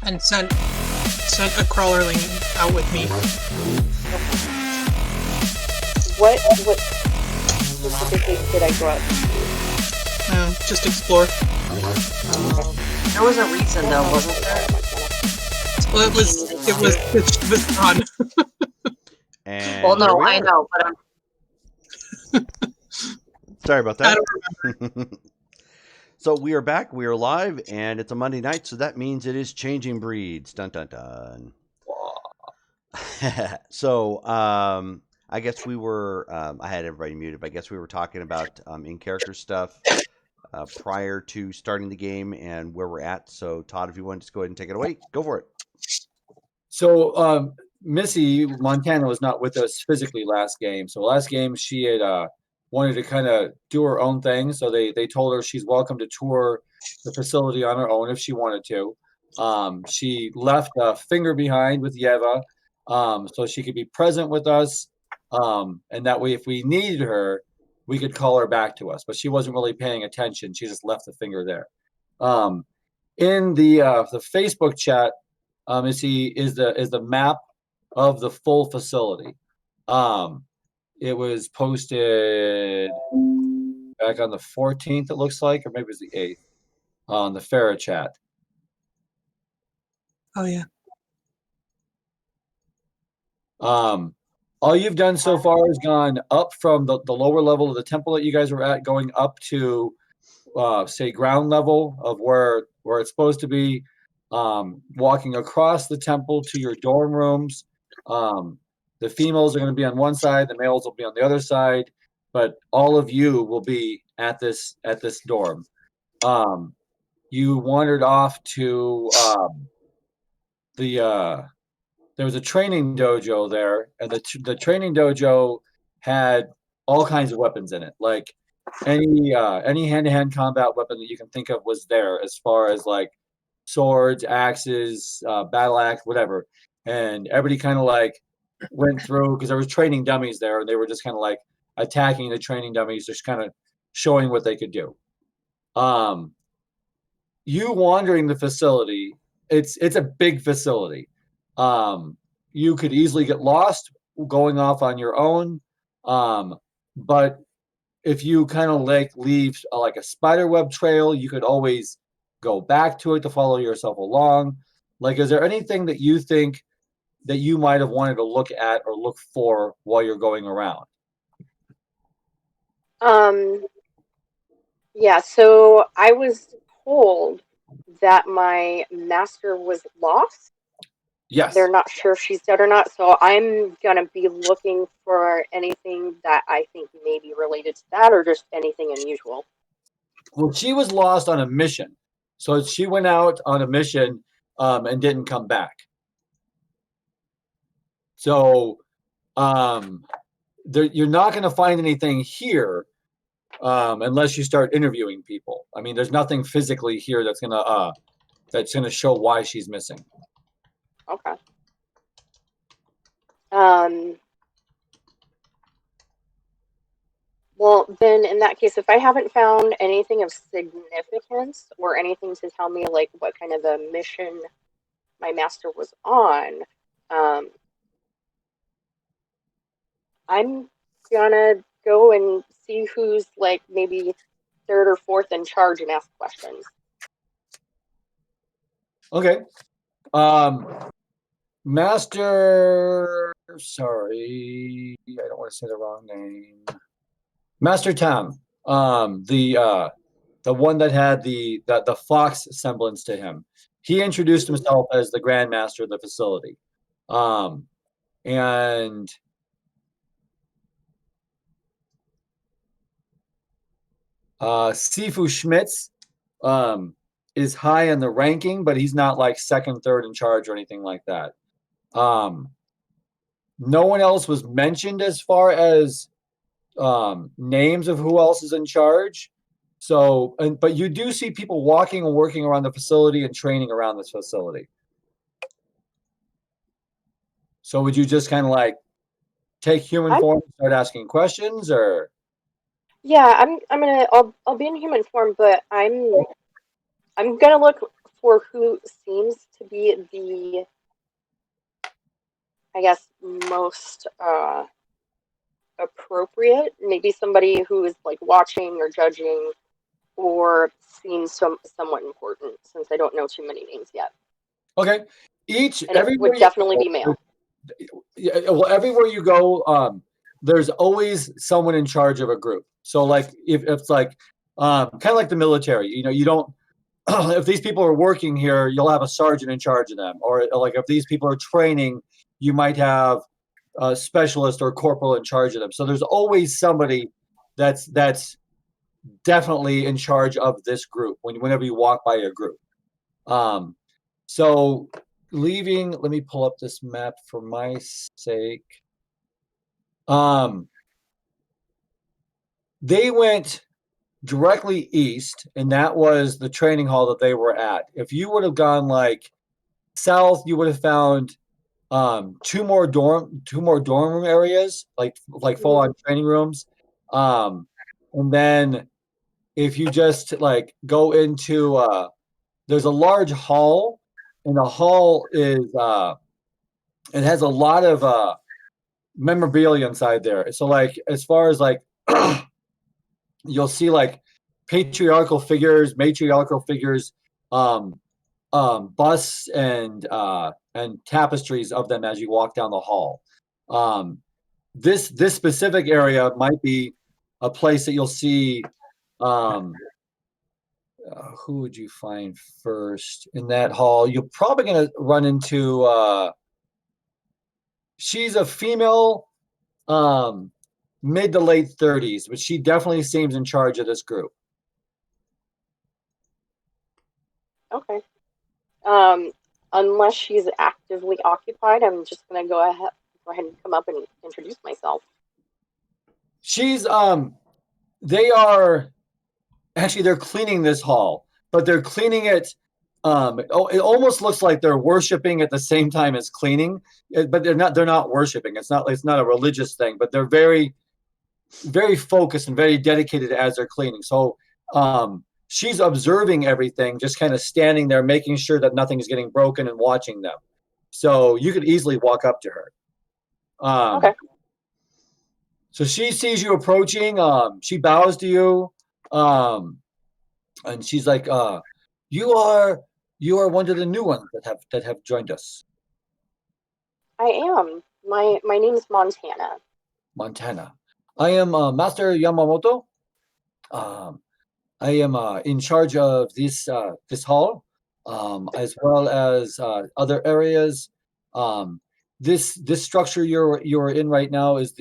And sent a crawlerling out with me. What specifically did I go out? Just explore. There was a reason though, wasn't there? Well, it was gone. And well, no, here we I are. know, but Sorry about that. I don't remember. So we are back. We are live, and it's a Monday night, so that means it is Changing Breeds. Dun dun dun. So I guess we were. I had everybody muted, but I guess we were talking about in-character stuff prior to starting the game and where we're at. So Todd, if you want to just go ahead and take it away, go for it. So Missy Montana was not with us physically last game. So last game she had wanted to kind of do her own thing. So they told her she's welcome to tour the facility on her own if she wanted to. She left a finger behind with Yeva so she could be present with us. And that way, if we needed her, we could call her back to us. But she wasn't really paying attention. She just left the finger there. In the Facebook chat, is the map of the full facility. It was posted back on the 14th, it looks like, or maybe it was the 8th on the Fera chat. Oh yeah. All you've done so far is gone up from the lower level of the temple that you guys were at, going up to say ground level of where it's supposed to be. Walking across the temple to your dorm rooms. The females are going to be on one side, the males will be on the other side, but all of you will be at this dorm. You wandered off to there was a training dojo there, and the training dojo had all kinds of weapons in it, like any hand-to-hand combat weapon that you can think of was there, as far as like swords, axes, battle axe, whatever. And everybody kind of like went through, because there was training dummies there, and they were just kind of like attacking the training dummies, just kind of showing what they could do. You wandering the facility, it's a big facility. You could easily get lost going off on your own. But if you kind of like leave like a spider web trail, you could always go back to it to follow yourself along. Like, is there anything that you think that you might have wanted to look at or look for while you're going around? Yeah, so I was told that my master was lost. Yes. They're not sure if she's dead or not, so I'm gonna be looking for anything that I think may be related to that, or just anything unusual. Well, she was lost on a mission. So she went out on a mission and didn't come back. So you're not going to find anything here unless you start interviewing people. I mean, there's nothing physically here that's gonna show why she's missing. Okay. Well, then in that case, if I haven't found anything of significance or anything to tell me like what kind of a mission my master was on, I'm gonna go and see who's like maybe third or fourth in charge and ask questions. Okay. Master, sorry, I don't want to say the wrong name. Master Tam, the the one that had the fox semblance to him. He introduced himself as the Grand Master of the facility. And Sifu Schmitz is high in the ranking, but he's not like second, third in charge or anything like that. No one else was mentioned as far as names of who else is in charge. So, but you do see people walking and working around the facility and training around this facility. So would you just kind of like take human form and start asking questions, or? Yeah, I'll be in human form, but I'm gonna look for who seems to be the, I guess, most appropriate. Maybe somebody who is like watching or judging or seems somewhat important, since I don't know too many names yet. Okay. And it would definitely be male. Yeah, well, everywhere you go, there's always someone in charge of a group. So like if it's like kind of like the military, you don't if these people are working here, you'll have a sergeant in charge of them. Or like if these people are training, you might have a specialist or corporal in charge of them. So there's always somebody that's definitely in charge of this group whenever you walk by a group. So leaving, let me pull up this map for my sake. They went directly east, and that was the training hall that they were at. If you would have gone like south, you would have found two more dorm room areas, like full on training rooms. And then if you just like go into there's a large hall, and the hall is it has a lot of memorabilia inside there. So like as far as like you'll see like patriarchal figures, matriarchal figures, busts and tapestries of them as you walk down the hall. This specific area might be a place that you'll see. Who would you find first in that hall? You're probably going to run into. She's a female, mid to late 30s, but she definitely seems in charge of this group. Okay. Unless she's actively occupied, I'm just gonna go ahead and come up and introduce myself. She's they are actually they're cleaning this hall, but they're cleaning it. It almost looks like they're worshiping at the same time as cleaning, but they're not. They're not worshiping. It's not a religious thing, but they're very, very focused and very dedicated as they're cleaning. So she's observing everything, just kind of standing there, making sure that nothing is getting broken and watching them. So you could easily walk up to her. Okay. So she sees you approaching. She bows to you, and she's like, "You are one of the new ones that have joined us." I am. My name is Montana. Montana. I am Master Yamamoto. I am in charge of this hall, as well as other areas. This structure you're in right now is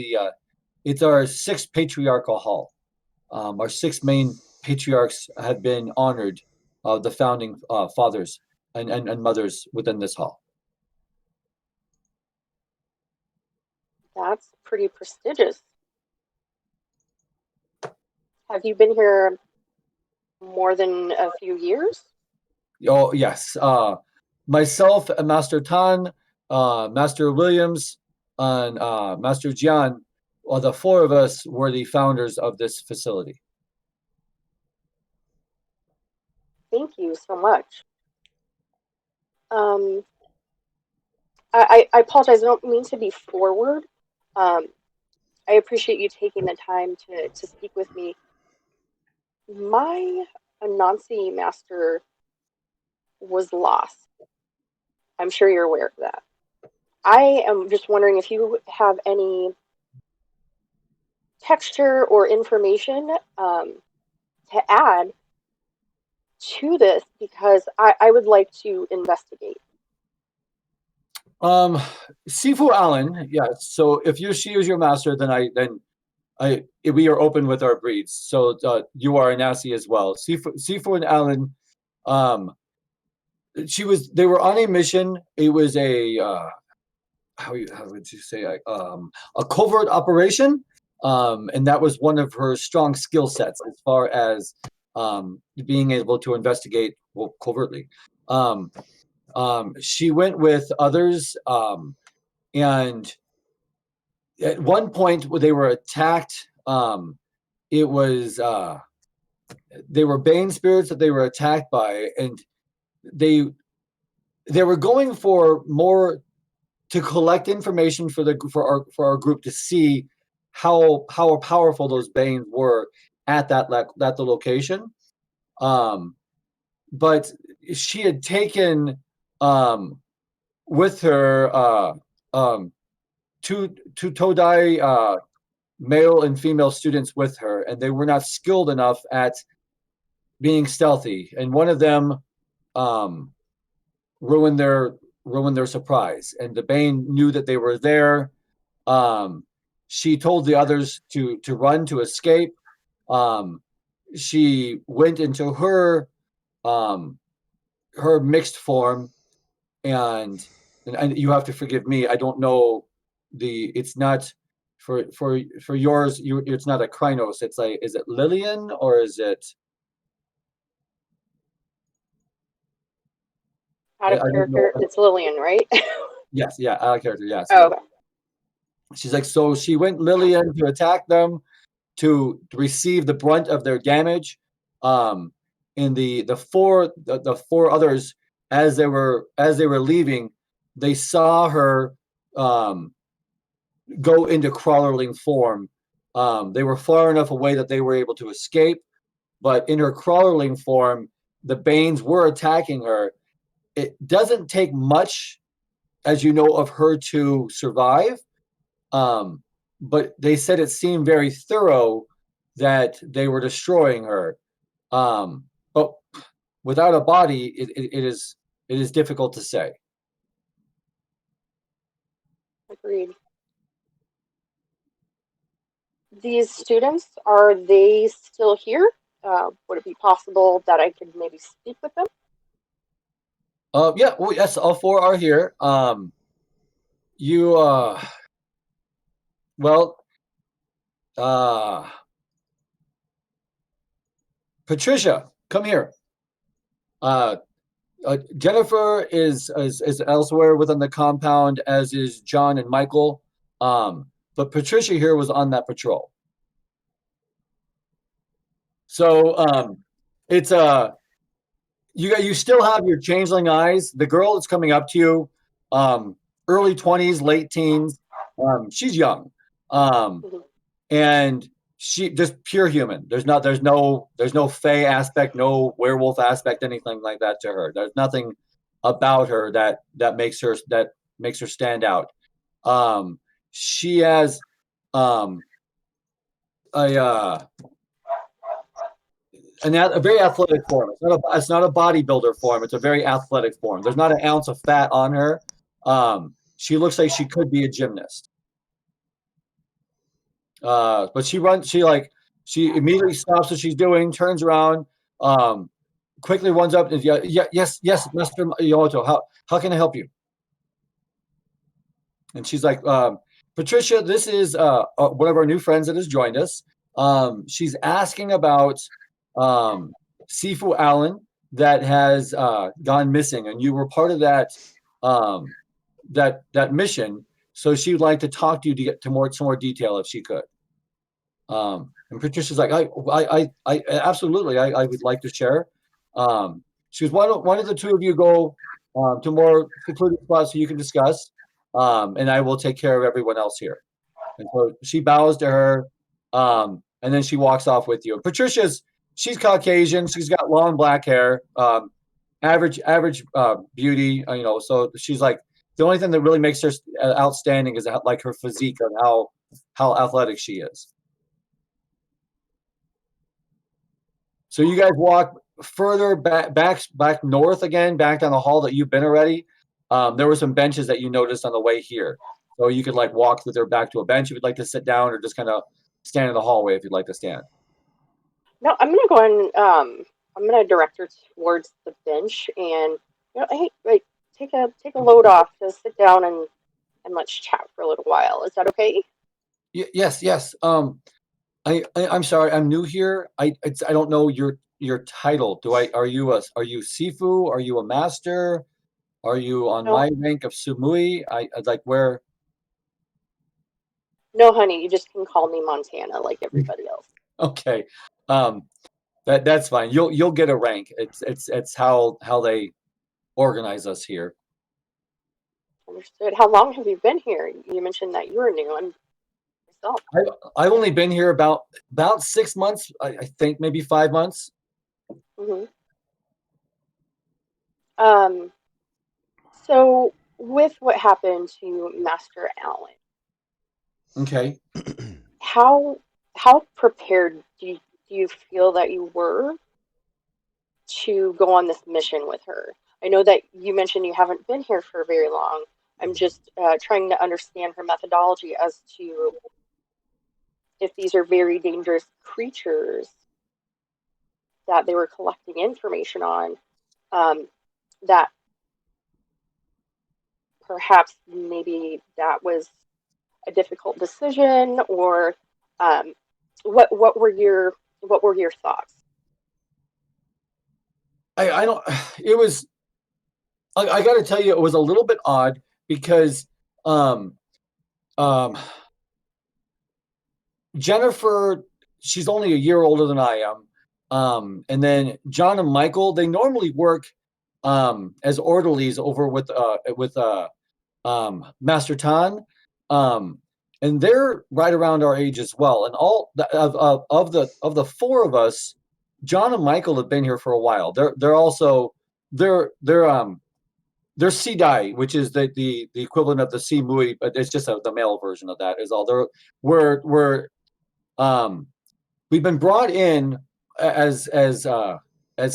it's our sixth patriarchal hall. Our six main patriarchs have been honored, the founding fathers and mothers within this hall. That's pretty prestigious. Have you been here more than a few years? Oh, yes. Myself and Master Tan, Master Williams, and Master Jian, well, the four of us were the founders of this facility. Thank you so much. I apologize. I don't mean to be forward. I appreciate you taking the time to speak with me. My Anansi master was lost. I'm sure you're aware of that. I am just wondering if you have any texture or information to add to this because I would like to investigate. Sifu Allen, yes. So if she is your master, we are open with our breeds. So you are a Nasi as well. Sifu and Allen, um, they were on a mission. It was a how would you say a covert operation, and that was one of her strong skill sets as far as being able to investigate covertly. She went with others, and at one point they were attacked. It was they were Bane spirits that they were attacked by, and they were going for more to collect information for our group to see how powerful those Banes were at the location. But she had taken with her two Todai male and female students with her, and they were not skilled enough at being stealthy. And one of them ruined their surprise. And the Bane knew that they were there. She told the others to run, to escape. She went into her mixed form, and you have to forgive me. I don't know it's not for yours. It's not a Krynos. It's like, is it Lillian or is it? Out of I don't character, know. it's Lillian, right? Yes, yeah, out of character. Yes. Oh, okay. She's like, so she went Lillian to attack them, to receive the brunt of their damage. In the four others, as they were leaving, they saw her go into crawlerling form. They were far enough away that they were able to escape, but in her crawlerling form, the Banes were attacking her. It doesn't take much, as you know, of her to survive. But they said it seemed very thorough that they were destroying her. But without a body, it is difficult to say. Agreed. These students, are they still here? Would it be possible that I could maybe speak with them? Yeah, well, yes, all four are here. You well, Patricia, come here. Jennifer is elsewhere within the compound, as is John and Michael. But Patricia here was on that patrol. So it's you still have your changeling eyes. The girl that's coming up to you, early 20s, late teens. She's young, and she just pure human. There's no fae aspect, no werewolf aspect, anything like that to her. There's nothing about her that makes her stand out. She has a very athletic form. It's not a bodybuilder form. It's a very athletic form. There's not an ounce of fat on her. She looks like she could be a gymnast. But she immediately stops what she's doing, turns around, quickly runs up and yes, Mr. Yomoto, how can I help you? And she's like, Patricia, this is one of our new friends that has joined us. She's asking about Sifu Allen that has gone missing, and you were part of that mission. So she would like to talk to you to get to some more detail if she could. And Patricia's like, I absolutely, I would like to share. She was, why don't the two of you go to more secluded spots so you can discuss, and I will take care of everyone else here. And so she bows to her, and then she walks off with you. She's Caucasian. She's got long black hair, average beauty. So she's like, the only thing that really makes her outstanding is like her physique and how athletic she is. So you guys walk further back north again, back down the hall that you've been already, there were some benches that you noticed on the way here. So you could like walk with her back to a bench if you'd like to sit down, or just kind of stand in the hallway if you'd like to stand. No, I'm gonna go and I'm gonna direct her towards the bench, and hey, like take a load off, to sit down and let's chat for a little while. Is that okay? Yes, yes. I'm sorry, I'm new here. I don't know your title. Are you Sifu? Are you a master? Are you on No, my rank of Sumui? I'd like where. no, honey, you just can call me Montana like everybody else. Okay, um, that's fine. You'll get a rank. It's how they organize us here. Understood. How long have you been here? You mentioned that you were new. I'm myself. I've only been here about 6 months. I think maybe 5 months. Hmm. Um, so with what happened to Master Allen, Okay. how how prepared do you feel that you were to go on this mission with her? I know that you mentioned you haven't been here for very long. I'm just trying to understand her methodology as to if these are very dangerous creatures that they were collecting information on, that perhaps maybe that was a difficult decision, or um, what were your thoughts? I don't. It was. I got to tell you, it was a little bit odd because um um Jennifer, she's only a year older than I am. And then John and Michael, they normally work as orderlies over with Master Tan. Um, and they're right around our age as well. And all of the four of us, John and Michael have been here for a while. They're also they're Sidai, which is the equivalent of the Si Mui, but it's just the male version of that is all. We're um we've been brought in as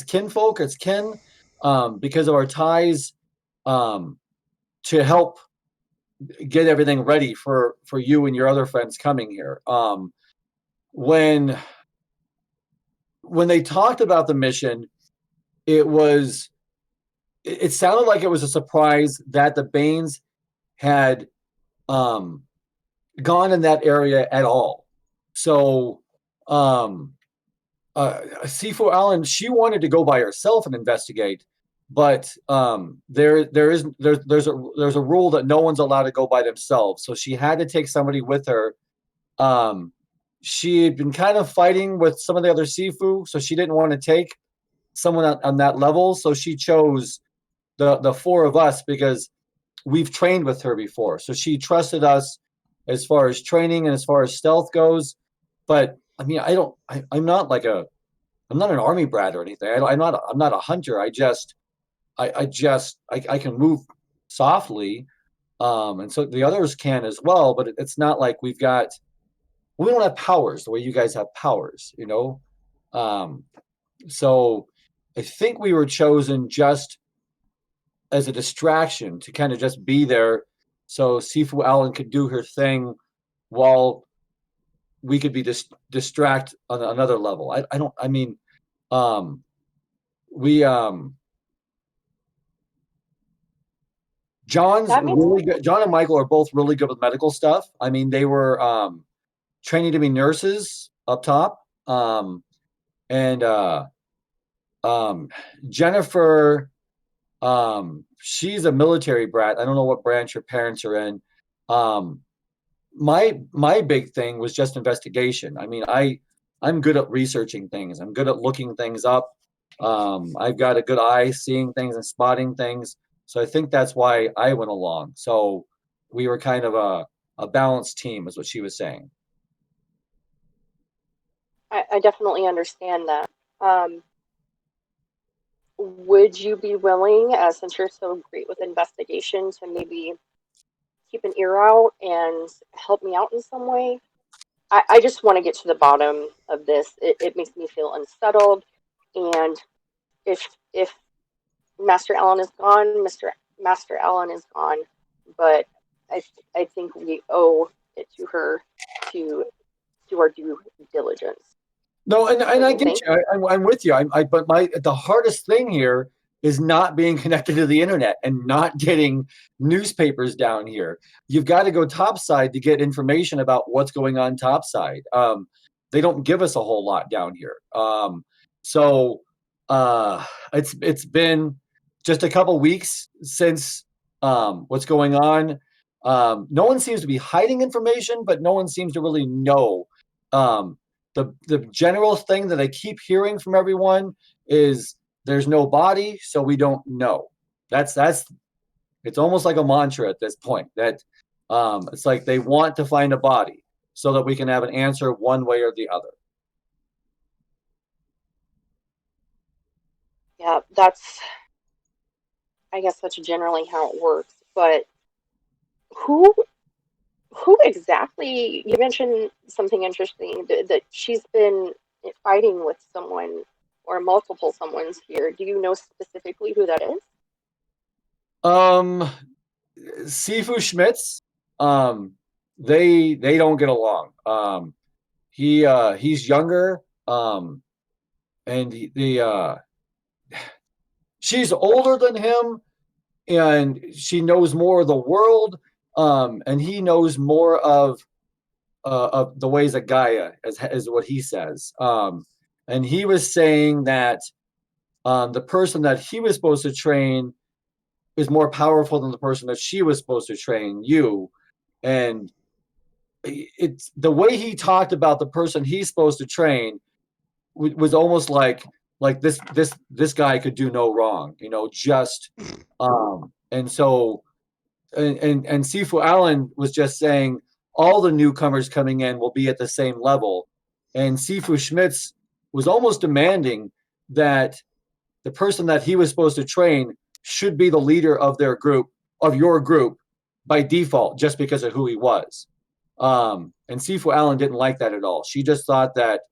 kinfolk, as kin, because of our ties, um, to help get everything ready for you and your other friends coming here. When they talked about the mission, it was it sounded like it was a surprise that the Banes had um, gone in that area at all. So um, C4 Allen, she wanted to go by herself and investigate, but there's a rule that no one's allowed to go by themselves. So she had to take somebody with her. Um, she had been kind of fighting with some of the other Sifu, so she didn't want to take someone on that level. So she chose the four of us because we've trained with her before. So she trusted us as far as training and as far as stealth goes. But I mean, I'm not like I'm not an army brat or anything. I'm not a hunter. I can move softly, and so the others can as well. But it's not like we don't have powers the way you guys have powers, you know. Um, so I think we were chosen just as a distraction to kind of just be there, so Sifu Allen could do her thing while we could be distract on another level. I don't. I mean, um, we John's That makes really good. John and Michael are both really good with medical stuff. I mean, they were training to be nurses up top. And um, Jennifer, she's a military brat. I don't know what branch her parents are in. Um, my big thing was just investigation. I mean, I'm good at researching things. I'm good at looking things up. I've got a good eye seeing things and spotting things. So I think that's why I went along. So we were kind of a balanced team, is what she was saying. I definitely understand that. Um, would you be willing, since you're so great with investigation, to maybe keep an ear out and help me out in some way? I just want to get to the bottom of this. It makes me feel unsettled, and if Master Allen is gone, Master Allen is gone. But I think we owe it to her to do our due diligence. No, and Don't I you get think? you. I'm with you. But the hardest thing here is not being connected to the internet and not getting newspapers down here. You've got to go topside to get information about what's going on topside. They don't give us a whole lot down here. So it's been just a couple weeks since what's going on. No one seems to be hiding information, but no one seems to really know. The general thing that I keep hearing from everyone is there's no body, so we don't know. That's it's almost like a mantra at this point that it's like they want to find a body so that we can have an answer one way or the other. Yeah, I guess that's generally how it works. But who who exactly? You mentioned something interesting that she's been fighting with someone or multiple someone's here. Do you know specifically who that is? Um, Sifu Schmitz, um, they don't get along. He's younger, and she's older than him, and she knows more of the world, and he knows more of the ways of Gaia, as what he says. And he was saying that the person that he was supposed to train is more powerful than the person that she was supposed to train, you. And it's the way he talked about the person he's supposed to train was almost like this guy could do no wrong, just and so and Sifu Allen was just saying all the newcomers coming in will be at the same level, and Sifu Schmitz was almost demanding that the person that he was supposed to train should be the leader of their group, of your group, by default, just because of who he was. And Sifu Allen didn't like that at all. She just thought that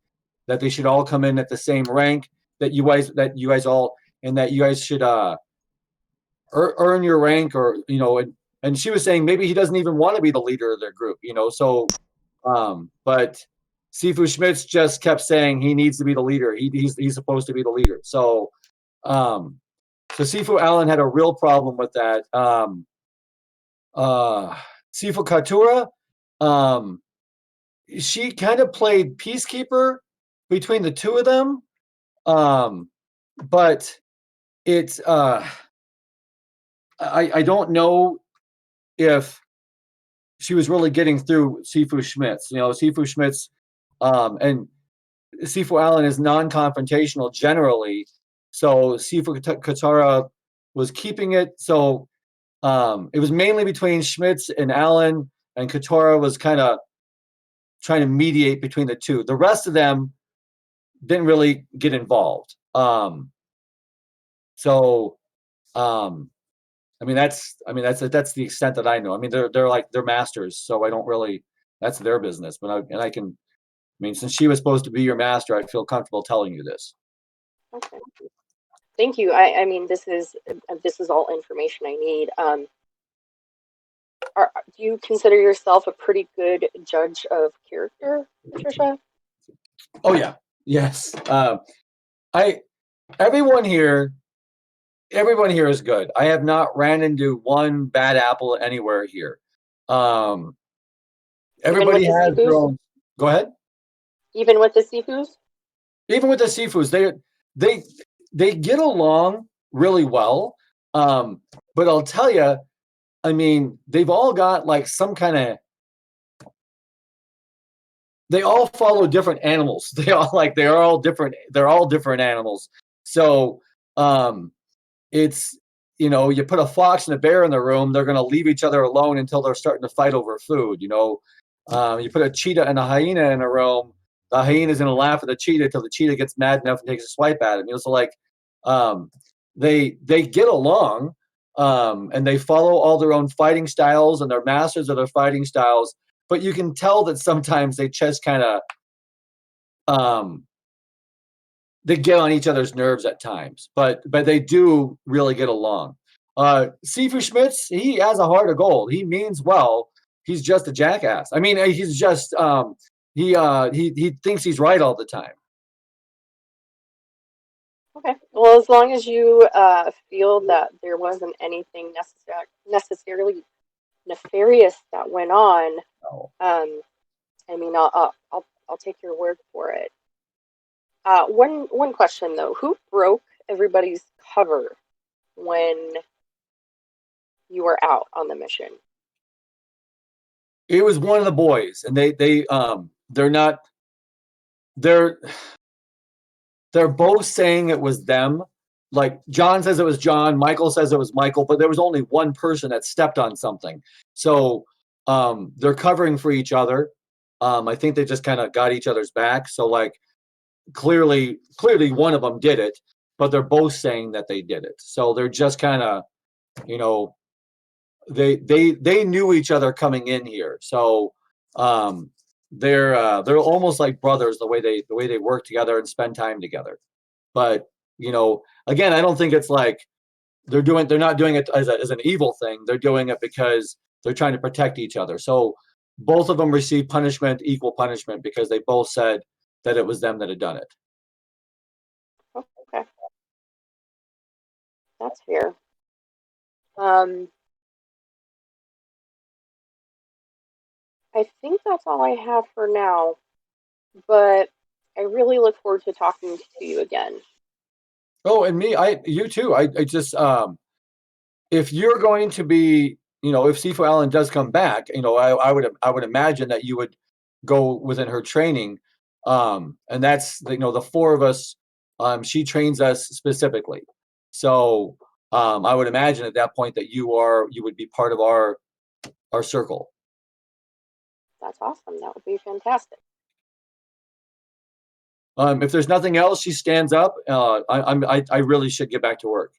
they should all come in at the same rank, that you guys all, and that you guys should earn your rank, or and she was saying maybe he doesn't even want to be the leader of their group, so but Sifu Schmitz just kept saying he needs to be the leader. He's supposed to be the leader. So Sifu Allen had a real problem with that. Sifu Katura, she kind of played peacekeeper between the two of them, but it's I don't know if she was really getting through Sifu Schmitz. Sifu Schmitz and Sifu Allen is non-confrontational generally, so Sifu Katara was keeping it. So it was mainly between Schmitz and Allen, and Katara was kind of trying to mediate between the two. The rest of them didn't really get involved. So that's the extent that I know. They're masters, so I don't really. That's their business. But I can. Since she was supposed to be your master, I feel comfortable telling you this. Okay. Thank you. I mean, this is all information I need. Do you consider yourself a pretty good judge of character, Patricia? Oh yeah, yes. I everyone here is good. I have not ran into one bad apple anywhere here. Everybody has their own. Go ahead. Even with the Sifus? Even with the Sifus, they get along really well. But I'll tell you, they've all got like some kind of. They all follow different animals. They're all different. They're all different animals. So, it's you put a fox and a bear in the room, they're going to leave each other alone until they're starting to fight over food. You put a cheetah and a hyena in a room, the hyena is going to laugh at the cheetah until the cheetah gets mad enough and takes a swipe at him. They get along, and they follow all their own fighting styles, and they're masters of their fighting styles. But you can tell that sometimes they just kind of they get on each other's nerves at times, but they do really get along. Sifu Schmitz, he has a heart of gold. He means well. He's just a jackass. I mean, he's just he thinks he's right all the time. Okay. Well, as long as you feel that there wasn't anything necessarily nefarious that went on, Oh. I mean, I'll take your word for it. One question though: who broke everybody's cover when you were out on the mission? It was one of the boys, and they're not they're both saying it was them. Like John says it was John, Michael says it was Michael, but there was only one person that stepped on something. So they're covering for each other. I think they just kind of got each other's back. So like clearly one of them did it, but they're both saying that they did it. So they're just kind of, you know, they knew each other coming in here. So they're almost like brothers the way they work together and spend time together. But you know, again, I don't think it's like they're not doing it as an evil thing. They're doing it because they're trying to protect each other. So both of them received punishment, equal punishment, because they both said that it was them that had done it. Okay, that's fair. I think that's all I have for now, but I really look forward to talking to you again. Oh, and you too. I just if you're going to be, you know, if Sifu Allen does come back, you know, I would imagine that you would go within her training. And that's, you know, the four of us, she trains us specifically. So I would imagine at that point that you would be part of our circle. That's awesome. That would be fantastic. If there's nothing else, she stands up. I really should get back to work.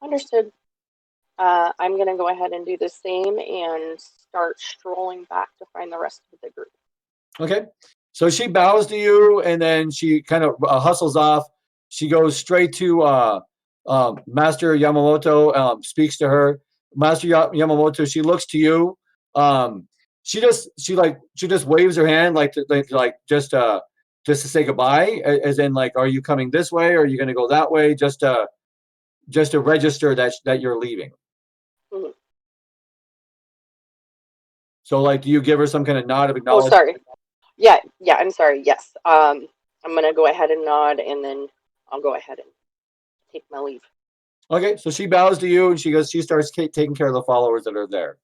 Understood. I'm going to go ahead and do the same and start strolling back to find the rest of the group. Okay. So she bows to you, and then she kind of hustles off. She goes straight to Master Yamamoto, speaks to her. Master Yamamoto, she looks to you. She just waves her hand just to say goodbye, as in like, are you coming this way, or are you going to go that way? Just to register that you're leaving. Mm-hmm. So like, do you give her some kind of nod of Oh, acknowledgement? sorry. Yeah, I'm sorry. Yes. I'm going to go ahead and nod, and then I'll go ahead and take my leave. Okay, so she bows to you, and she starts taking care of the followers that are there.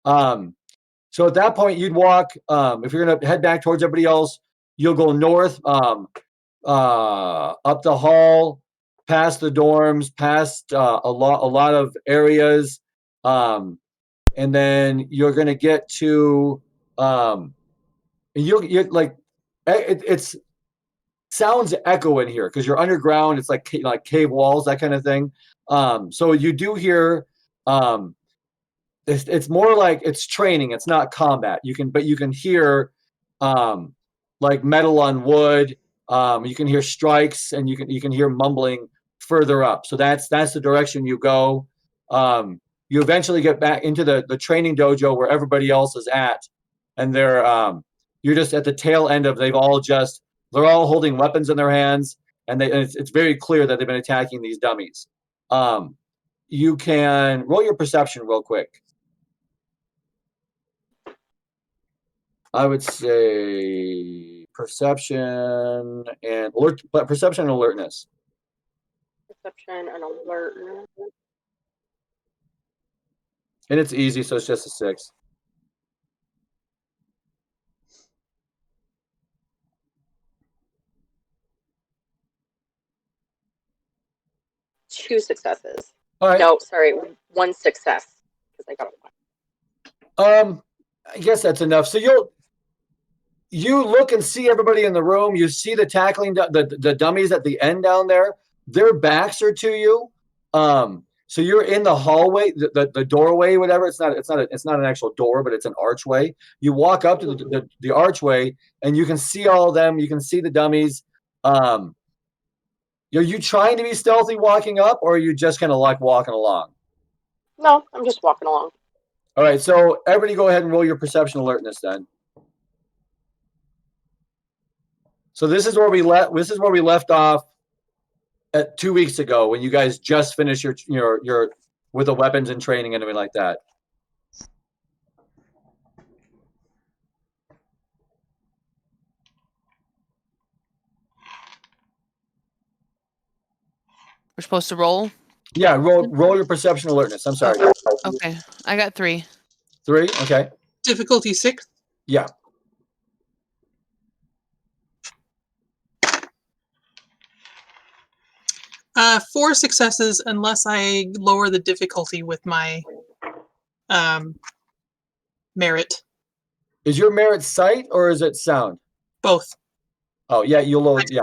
So at that point, you'd walk. If you're gonna head back towards everybody else, you'll go north, up the hall, past the dorms, past a lot of areas, and then you're gonna get to you're like it's sounds echo in here because you're underground. It's like cave walls, that kind of thing. So you do hear. It's more like it's training. It's not combat. You can hear like metal on wood. You can hear strikes, and you can hear mumbling further up. So that's the direction you go. You eventually get back into the training dojo where everybody else is at, and you're just at the tail end of they're all holding weapons in their hands, and it's very clear that they've been attacking these dummies. You can roll your perception real quick. I would say perception and perception and alertness. Perception and alertness. And it's easy, so it's just a 6. Two successes. All right. No, sorry, one success because I got one. I guess that's enough. So you look and see everybody in the room. You see the tackling the dummies at the end down there. Their backs are to you. So you're in the hallway, the doorway, whatever. It's not an actual door, but it's an archway. You walk up to the archway, and you can see all of them. You can see the dummies. Are you trying to be stealthy walking up, or are you just kind of like walking along? No, I'm just walking along. All right, so everybody go ahead and roll your perception alertness then. So this is where we left off at 2 weeks ago when you guys just finished your with the weapons and training and everything like that. We're supposed to roll? Yeah, roll your perception alertness. I'm sorry. Okay. I got 3. 3? Okay. Difficulty 6. Yeah. Four successes unless I lower the difficulty with my merit. Is your merit sight or is it sound? Both. Oh, yeah, you'll lower. Yeah,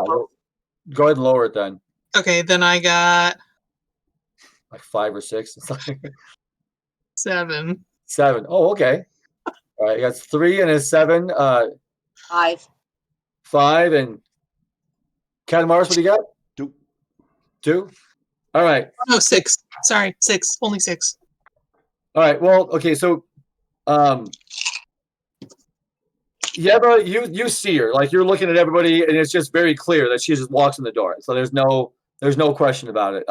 go ahead and lower it then. Okay, then I got Like 5 or 6. It's like 7. 7. Oh, okay. All right, that's 3 and a 7. 5. 5 and Catamaris, what do you got? 2. 2. All right. No, 6. Sorry, 6. Only 6. All right. Well, okay. So, Yeva, you see her, like you're looking at everybody, and it's just very clear that she just walks in the door. So there's no question about it.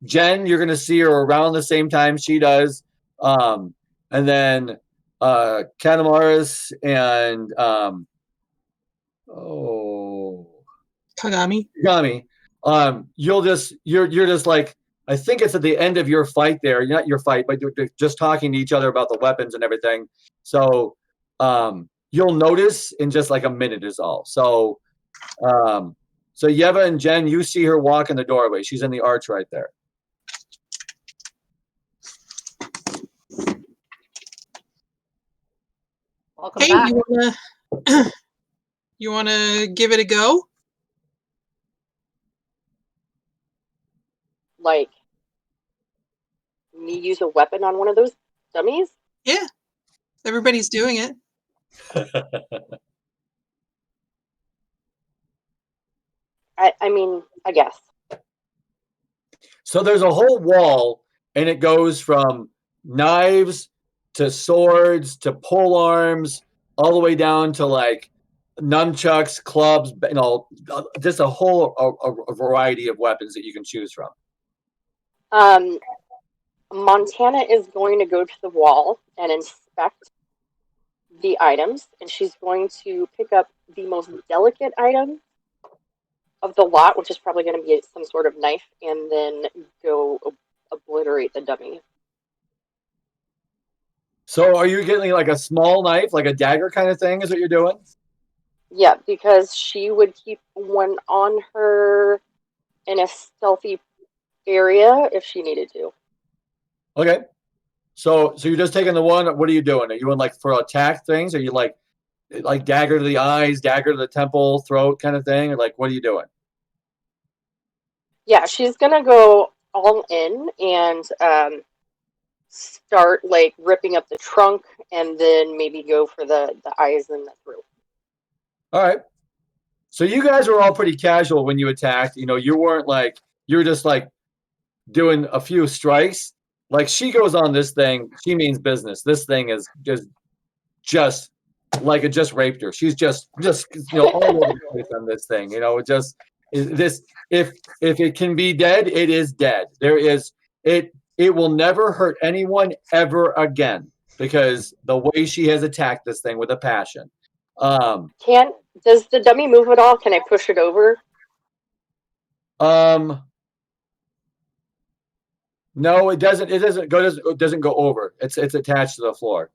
Jen, you're gonna see her around the same time she does, and then Catamaris and Kagami. Kagami. You're just like, I think it's at the end of your fight there, not your fight, but you're just talking to each other about the weapons and everything. So you'll notice in just like a minute is all. So so Yeva and Jen, you see her walk in the doorway. She's in the arch right there. Welcome Hey, back. you wanna give it a go? Like, me use a weapon on one of those dummies? Yeah. Everybody's doing it. I mean, I guess. So there's a whole wall, and it goes from knives to swords to pole arms, all the way down to like nunchucks, clubs, just a whole a variety of weapons that you can choose from. Montana is going to go to the wall and inspect the items, and she's going to pick up the most delicate item of the lot, which is probably going to be some sort of knife, and then go obliterate the dummy. So are you getting like a small knife, like a dagger kind of thing is what you're doing? Yeah, because she would keep one on her in a stealthy area if she needed to. Okay. So you're just taking the one. What are you doing? Are you doing like for attack things? Are you like dagger to the eyes, dagger to the temple, throat kind of thing? Or like what are you doing? Yeah, she's gonna go all in and start like ripping up the trunk, and then maybe go for the eyes and the throat. All right. So you guys were all pretty casual when you attacked. You know, you weren't like, you were just like doing a few strikes. Like she goes on this thing, she means business. This thing is just like it just raped her. She's just all over the place on this thing. You know, it just this if it can be dead, it is dead. There is it will never hurt anyone ever again because the way she has attacked this thing with a passion. Does the dummy move at all? Can I push it over? No, it doesn't. It doesn't go over. It's attached to the floor.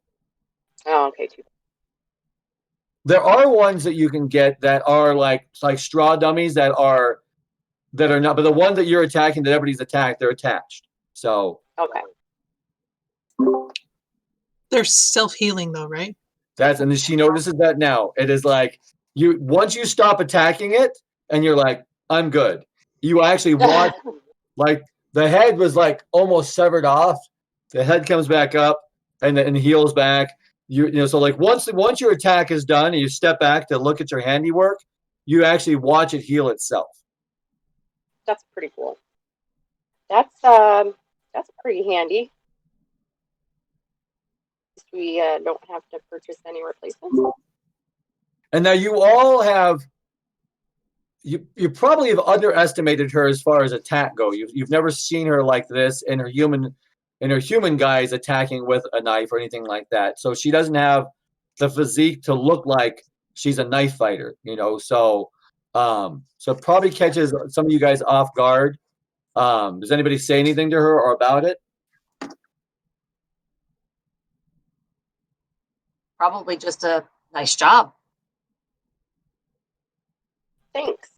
Oh, okay. Too. There are ones that you can get that are like straw dummies that are not. But the one that you're attacking, that everybody's attacked, they're attached. So Okay. They're self-healing though, right? and she notices that now. It is like once you stop attacking it, and you're like, I'm good. You actually watch like. The head was like almost severed off. The head comes back up and heals back. So like once your attack is done and you step back to look at your handiwork, you actually watch it heal itself. That's pretty cool. That's pretty handy. We don't have to purchase any replacements. And now you all have you probably have underestimated her as far as attack go. You've never seen her like this in her human guise attacking with a knife or anything like that. So she doesn't have the physique to look like she's a knife fighter, So so it probably catches some of you guys off guard. Does anybody say anything to her or about it? Probably just a nice job. Thanks.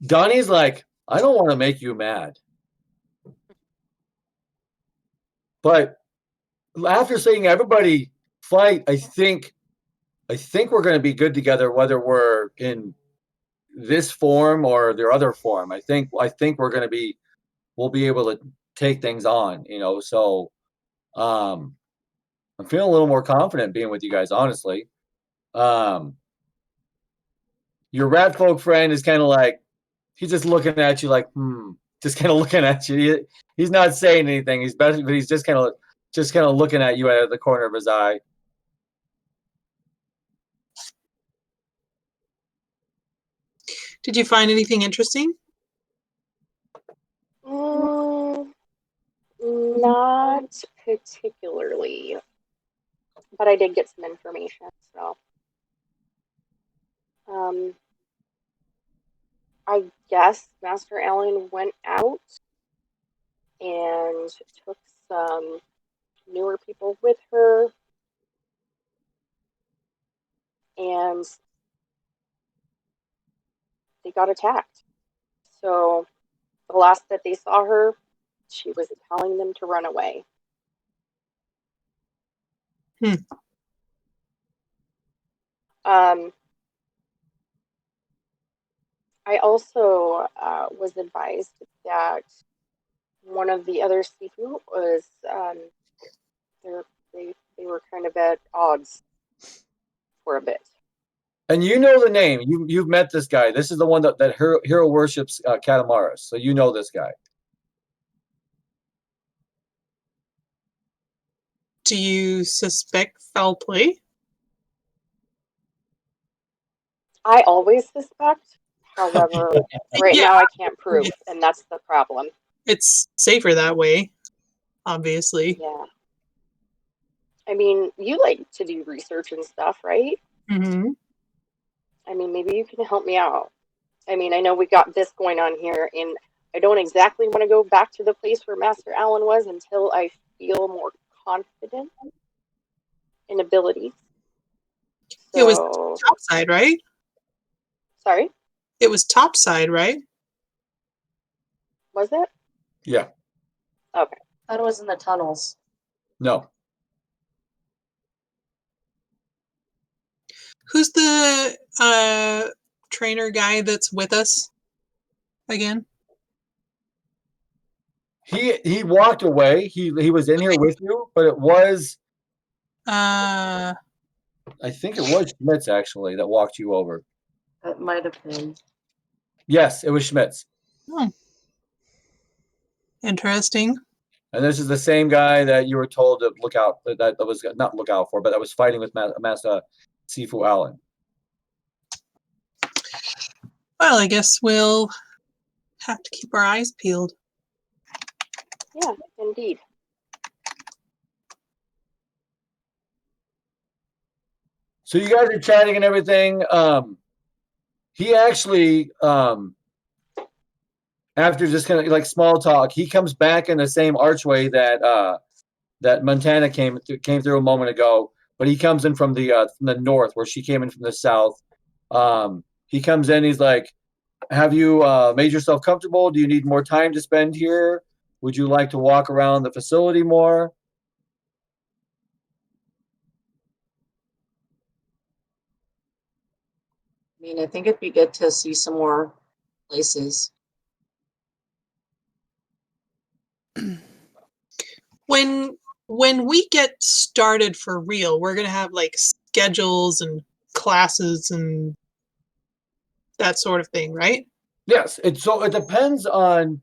Donnie's like, I don't want to make you mad. But after seeing everybody fight, I think we're going to be good together, whether we're in this form or their other form. I think we'll be able to take things on, So I'm feeling a little more confident being with you guys, honestly. Your rat folk friend is kind of like, he's just looking at you like, just kind of looking at you. He's not saying anything. But he's just kind of looking at you out of the corner of his eye. Did you find anything interesting? Not particularly, but I did get some information. So, I guess Master Allen went out and took some newer people with her, and they got attacked. So the last that they saw her, she was telling them to run away. I also was advised that one of the other Sifu was they were kind of at odds for a bit. And you know the name. You've met this guy. This is the one that hero worships Katamaris. So you know this guy. Do you suspect foul play? I always suspect. However, right now I can't prove, and that's the problem. It's safer that way, obviously. Yeah. I mean, you like to do research and stuff, right? Mm-hmm. I mean, maybe you can help me out. I mean, I know we got this going on here, and I don't exactly want to go back to the place where Master Allen was until I feel more confident in abilities. So, It was topside, right? Sorry? It was topside, right? Was it? Yeah. Okay. I thought it was in the tunnels. No. Who's the trainer guy that's with us again? He walked away. He was in here with you, but it was I think it was Schmitz actually that walked you over. It might have been. Yes, it was Schmitz. Oh. Interesting. And this is the same guy that you were told to look out. That was not look out for, but that was fighting with Master Sifu Allen. Well, I guess we'll have to keep our eyes peeled. Yeah, indeed. So you guys are chatting and everything. He actually, after just kind of like small talk, he comes back in the same archway that that Montana came through a moment ago, but he comes in from the north, where she came in from the south. He comes in. He's like, "Have you made yourself comfortable? Do you need more time to spend here? Would you like to walk around the facility more?" I mean, I think it'd be good to see some more places. When we get started for real, we're gonna have like schedules and classes and that sort of thing, right? Yes, it depends on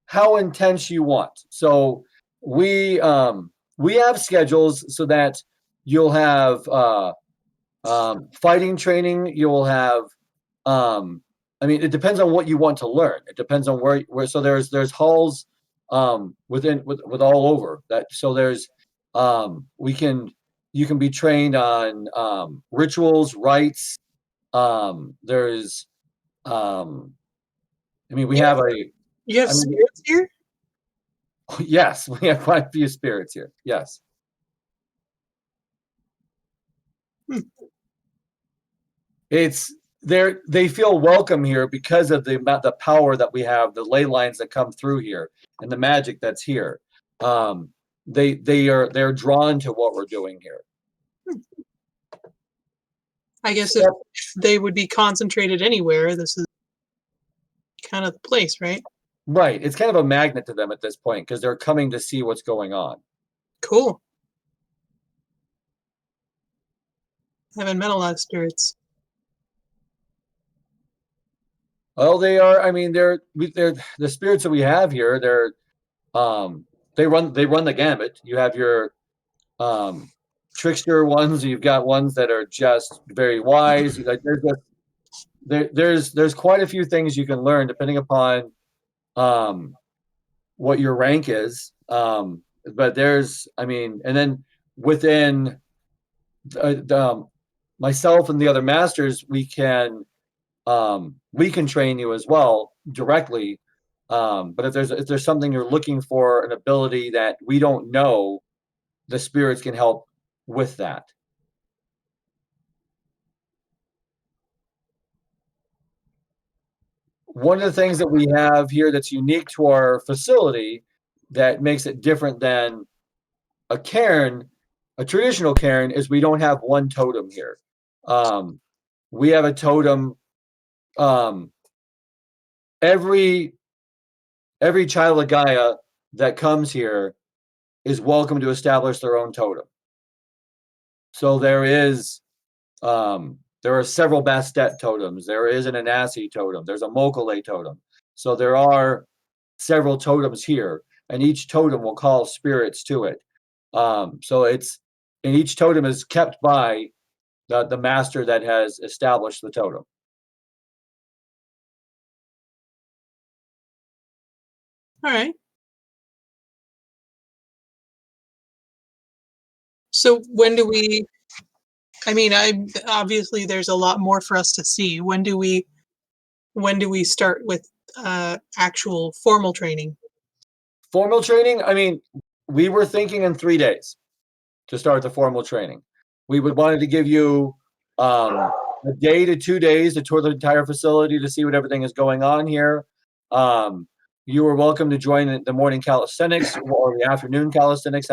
how intense you want. So we have schedules so that you'll have fighting training. You'll have I mean, it depends on what you want to learn. It depends on where. So there's halls with all over that. So there's we can you can be trained on rituals, rites. There's I mean, we You have have, a you have I mean, spirits here? yes, we have quite a few spirits here. Yes. Hmm. It's they feel welcome here because of the power that we have, the ley lines that come through here, and the magic that's here. Um, they're drawn to what we're doing here. I guess if So, they would be concentrated anywhere, this is kind of the place, right? right, it's kind of a magnet to them at this point because they're coming to see what's going on. Cool. I haven't met a lot of spirits. Well, they are. I mean, they're the spirits that we have here. They run the gamut. You have your trickster ones. You've got ones that are just very wise. Like there's quite a few things you can learn depending upon um, what your rank is. But there's, I mean, and then within myself and the other masters, we can train you as well directly. But if there's something you're looking for, an ability that we don't know, the spirits can help with that. One of the things that we have here that's unique to our facility that makes it different than a cairn, a traditional cairn, is we don't have one totem here. Um, we have a totem. Um, every every child of Gaia that comes here is welcome to establish their own totem. So there are several Bastet totems. There is an Anansi totem. There's a Mokale totem. So there are several totems here, and each totem will call spirits to it. So and each totem is kept by the master that has established the totem. All right. So when do we? I mean, I obviously there's a lot more for us to see. When do we start with actual formal training? Formal training, I mean, we were thinking in 3 days to start the formal training. We would wanted to give you a day to 2 days to tour the entire facility to see what everything is going on here. You are welcome to join the morning calisthenics or the afternoon calisthenics,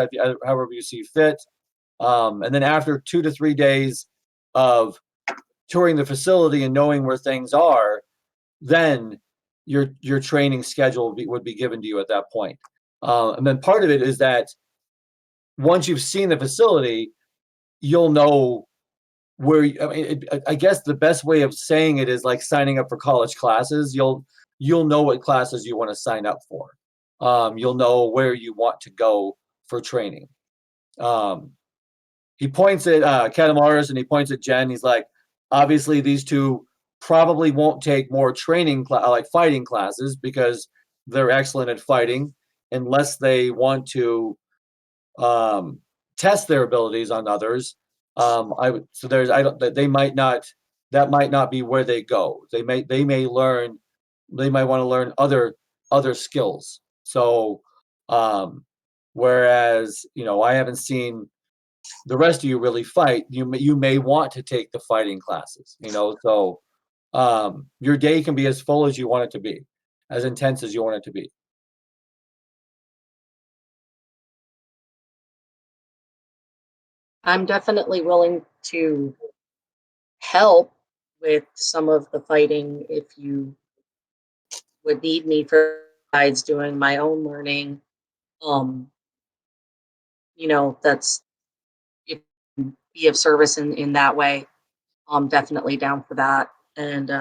however you see fit. And then after 2 to 3 days of touring the facility and knowing where things are, then your training schedule would be given to you at that point. And then part of it is that once you've seen the facility, you'll know where. I mean, I guess the best way of saying it is like signing up for college classes. You'll know what classes you want to sign up for. You'll know where you want to go for training. Um, he points at Katamaris and he points at Jen. He's like, obviously these two probably won't take more training like fighting classes because they're excellent at fighting unless they want to um, test their abilities on others. I would so there's I don't they might not that might not be where they go. They may learn they might want to learn other skills. So whereas I haven't seen the rest of you really fight, you may want to take the fighting classes, so your day can be as full as you want it to be, as intense as you want it to be. I'm definitely willing to help with some of the fighting if you would need me for guides doing my own learning. Um, that's if be of service in that way. I'm definitely down for that. And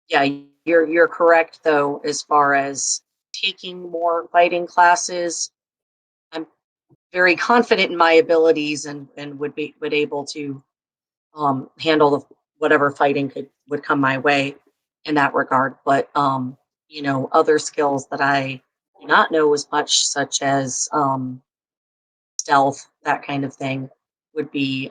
Yeah, you're correct though, as far as taking more fighting classes. I'm very confident in my abilities and would able to handle whatever fighting would come my way in that regard. But other skills that I do not know as much, such as stealth, that kind of thing, would be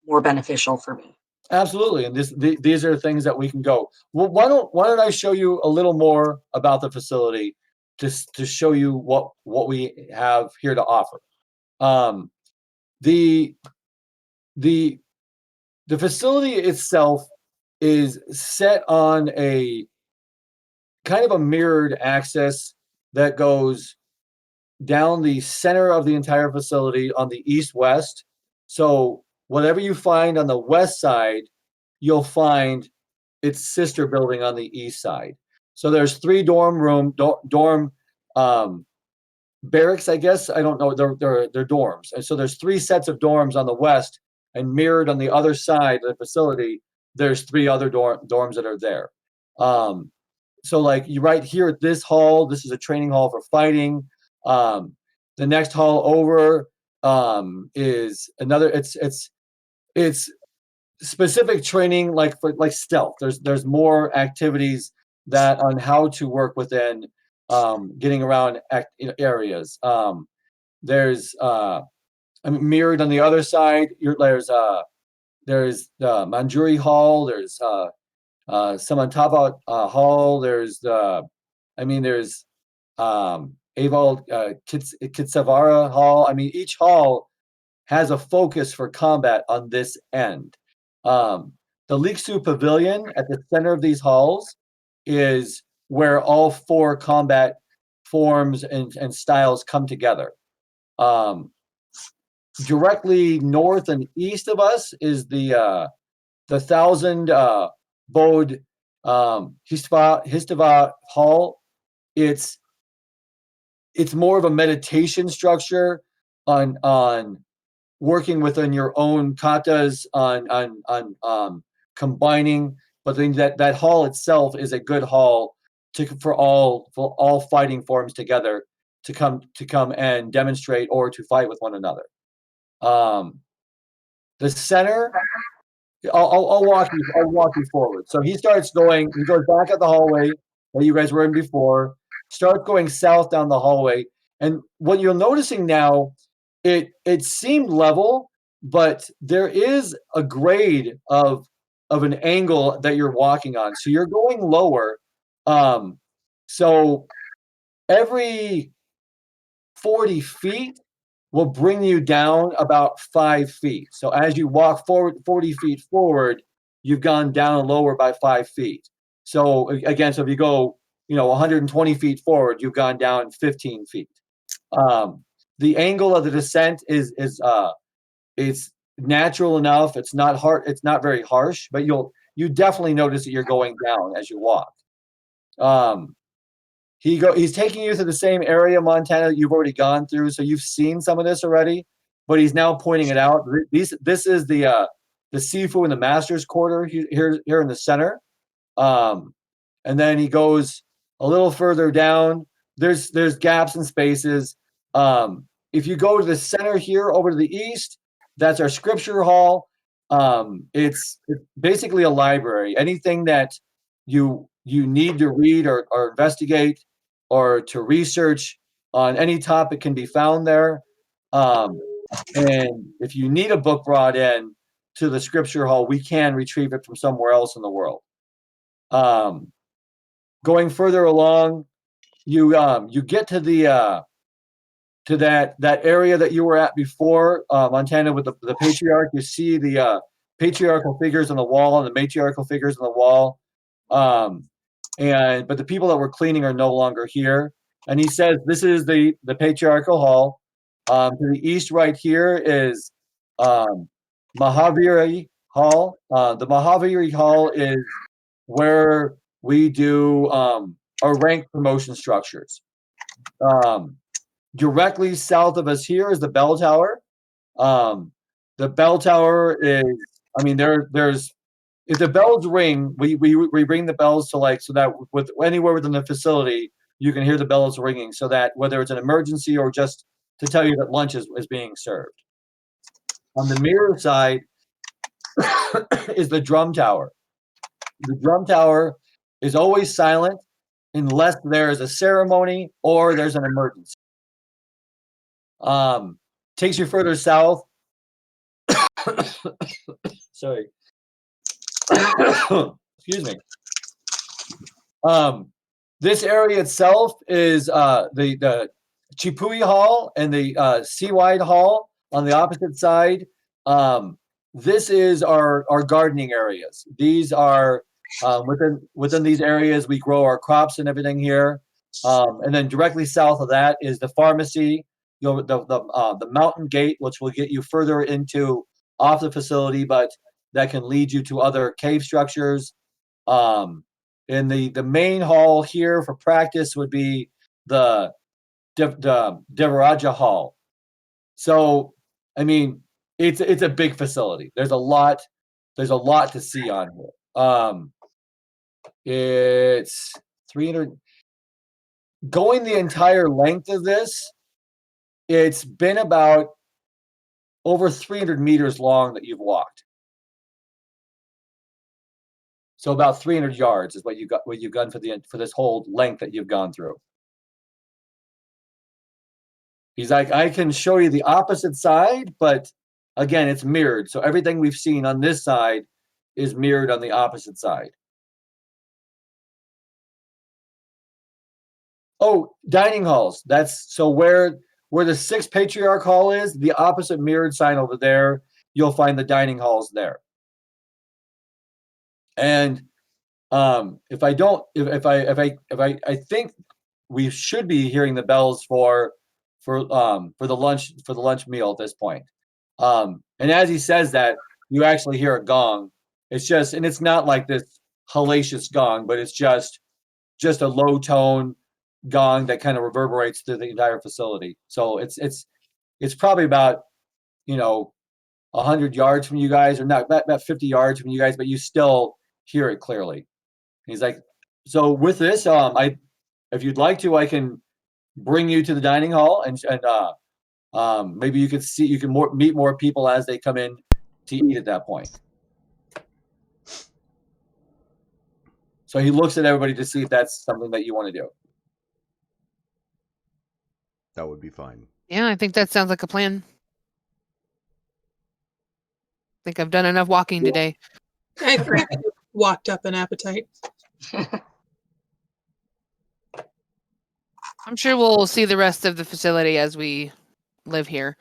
more beneficial for me. Absolutely, and these are things that we can go. Well, why don't I show you a little more about the facility to show you what we have here to offer. Um, the the the facility itself is set on a kind of a mirrored axis that goes down the center of the entire facility on the east-west. So whatever you find on the west side, you'll find its sister building on the east side. So there's three dorm barracks, I guess. I don't know. They're dorms. And so there's three sets of dorms on the west, and mirrored on the other side of the facility, there's three other dorms that are there. Um, so like you right here at this hall, this is a training hall for fighting. Um, the next hall over is another. It's specific training like for like stealth. There's more activities that on how to work within getting around areas. There's I mean, mirrored on the other side. There's the Manjuri Hall. There's Samantava Hall. There's there's Aval Kitsavara Hall. I mean, each hall has a focus for combat on this end. Um, the Liksu Pavilion at the center of these halls is where all four combat forms and styles come together. Directly north and east of us is the thousand Bod Histava Hall. It's it's more of a meditation structure on working within your own katas on combining. But then that hall itself is a good hall for all fighting forms together to come and demonstrate or to fight with one another. Um, the center, I'll walk you forward. So he goes back at the hallway that you guys were in before, starts going south down the hallway, and what you're noticing now, it seemed level, but there is a grade of an angle that you're walking on. So you're going lower. So every 40 feet will bring you down about 5 feet. So as you walk forward 40 feet forward, you've gone down lower by 5 feet. So again, so if you go, 120 feet forward, you've gone down 15 feet. The angle of the descent is natural enough. It's not hard. It's not very harsh, but you definitely notice that you're going down as you walk. Um, he's taking you to the same area, Montana, that you've already gone through, so you've seen some of this already, but he's now pointing it out. This is the Sifu and the Master's Quarter here in the center. Um, and then he goes a little further down. There's gaps and spaces. If you go to the center here over to the east, that's our scripture hall. It's basically a library. Anything that you need to read or investigate or to research on any topic can be found there. Um, and if you need a book brought in to the scripture hall, we can retrieve it from somewhere else in the world. Going further along, you get to that area that you were at before, Montana, with the patriarch. You see the patriarchal figures on the wall and the matriarchal figures on the wall. But the people that were cleaning are no longer here. And he says this is the patriarchal hall. To the east, right here, is Mahaviri Hall. The Mahaviri Hall is where we do our rank promotion structures. Directly south of us here is the bell tower. The bell tower is, I mean, there's if the bells ring, we ring the bells to so that with anywhere within the facility, you can hear the bells ringing, so that whether it's an emergency or just to tell you that lunch is being served. On the mirror side is the drum tower. The drum tower is always silent unless there is a ceremony or there's an emergency. Takes you further south. Sorry. Excuse me. This area itself is the Chipui Hall and the Seawide Hall on the opposite side. This is our gardening areas. These are within these areas we grow our crops and everything here. And then directly south of that is the pharmacy. The mountain gate, which will get you further into off the facility, but that can lead you to other cave structures. And the main hall here for practice would be the Devaraja Hall. So, I mean, it's a big facility. There's a lot to see on here. It's 300. Going the entire length of this, it's been about over 300 meters long that you've walked. So about 300 yards is what you've done for this whole length that you've gone through. He's like, I can show you the opposite side, but again, it's mirrored. So everything we've seen on this side is mirrored on the opposite side. Oh, dining halls. That's so where the sixth patriarch hall is, the opposite mirrored sign over there, you'll find the dining halls there. And if I think we should be hearing the bells for the lunch meal at this point. And as he says that, you actually hear a gong. It's just, and it's not like this hellacious gong, but it's just a low tone gong that kind of reverberates through the entire facility. So it's probably about 100 yards from you guys, or not about 50 yards from you guys, but you still hear it clearly. He's like, so with this, if you'd like to, I can bring you to the dining hall, and maybe you can meet more people as they come in to eat at that point. So he looks at everybody to see if that's something that you want to do. That would be fine. Yeah, I think that sounds like a plan. I think I've done enough walking today. I frankly walked up an appetite. I'm sure we'll see the rest of the facility as we live here.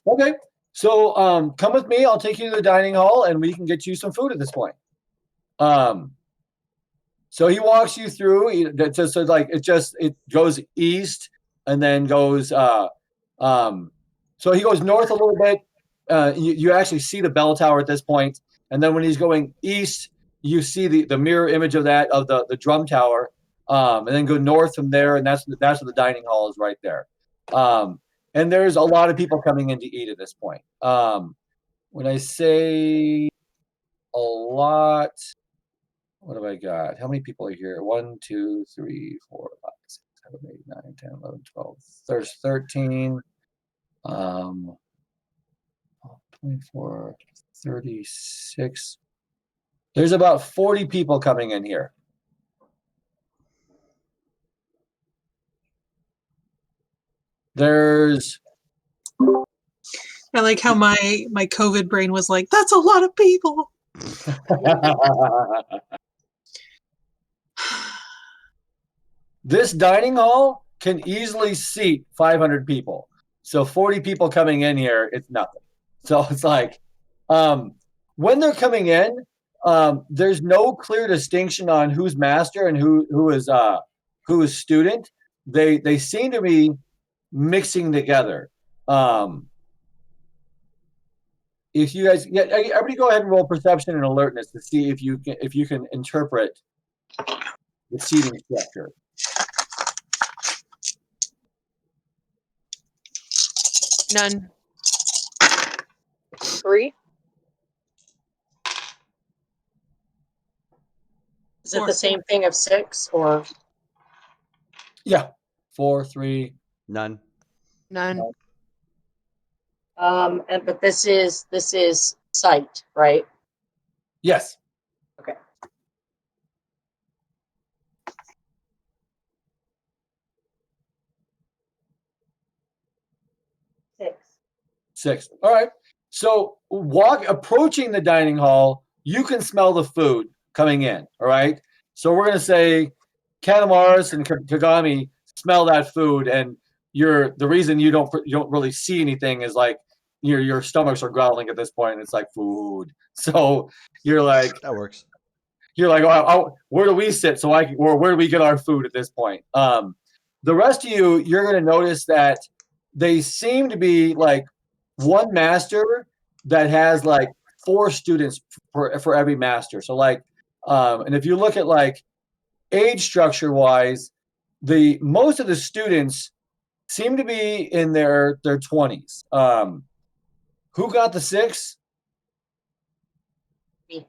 Okay. So come with me. I'll take you to the dining hall, and we can get you some food at this point. So he walks you through. It goes east and then goes. So he goes north a little bit. You actually see the bell tower at this point, and then when he's going east, you see the mirror image of the drum tower, and then go north from there, and that's where the dining hall is right there. And there's a lot of people coming in to eat at this point. When I say a lot, what have I got? How many people are here? 1, 2, 3, 4, 5, 6, 7, 8, 9, 10, 11, 12. There's 13. 24, 36. There's about 40 people coming in here. There's. I like how my COVID brain was like, that's a lot of people. This dining hall can easily seat 500 people. So 40 people coming in here, it's nothing. So it's like, when they're coming in, there's no clear distinction on who's master and who is student. They seem to be mixing together. If you guys, everybody, go ahead and roll perception and alertness to see if you can interpret the seating structure. None. 3. Is it the same thing of 6 or? Yeah, 4, 3. None. None. But this is sight, right? Yes. Okay. Six. All right. So approaching the dining hall, you can smell the food coming in. All right. So we're gonna say Katamaris and Kagami smell that food, and the reason you don't really see anything is like your stomachs are growling at this point, and it's like food. So you're like That works. where do we sit so or where do we get our food at this point? The rest of you're gonna notice that they seem to be like one master that has like 4 students for every master. So like, and if you look at like age structure wise, most of the students seem to be in their 20s. Who got the 6? Me.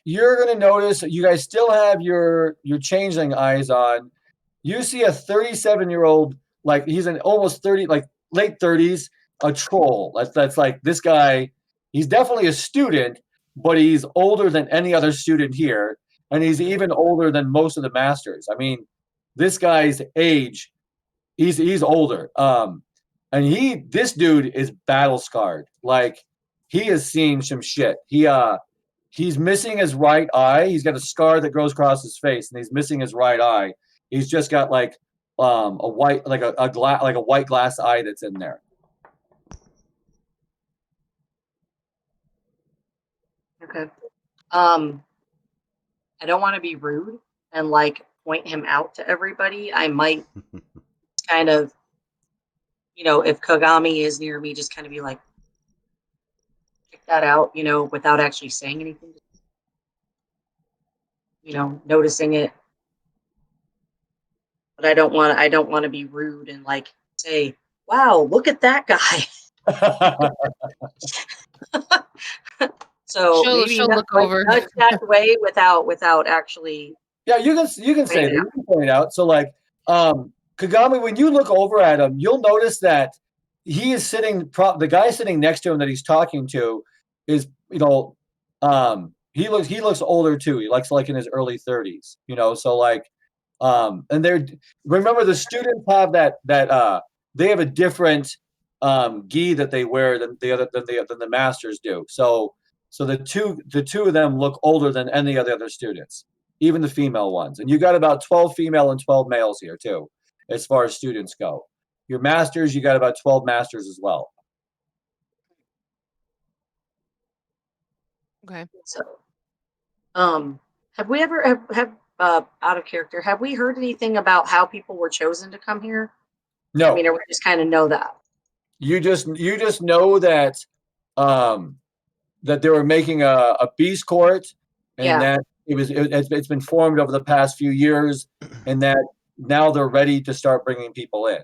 You're gonna notice you guys still have your changeling eyes on. You see a 37-year-old, like he's an almost 30, like late 30s, a troll. That's like this guy. He's definitely a student, but he's older than any other student here, and he's even older than most of the masters. I mean, this guy's age, he's older. And this dude is battle scarred. Like he has seen some shit. He's missing his right eye. He's got a scar that goes across his face, and he's missing his right eye. He's just got like a white, like a glass, like a white glass eye that's in there. Okay. I don't want to be rude and like point him out to everybody. I might kind of, if Kagami is near me, just kind of be like, check that out, without actually saying anything. Noticing it. But I don't want to be rude and like say, "Wow, look at that guy." So maybe she'll look over. nudge that way without actually. Yeah, you can say that. You can point it out. So like, Kagami, when you look over at him, you'll notice that he is sitting. The guy sitting next to him that he's talking to is, he looks older too. He looks like in his early 30s. So like, and remember the students have that they have a different gi that they wear than the masters do. So the two of them look older than any of the other students, even the female ones. And you got about 12 female and 12 males here too, as far as students go. Your masters, you got about 12 masters as well. Okay. So, have we ever out of character? Have we heard anything about how people were chosen to come here? No. I mean, or we just kind of know that. You just know that that they were making a beast court, and that it's been formed over the past few years, and that now they're ready to start bringing people in.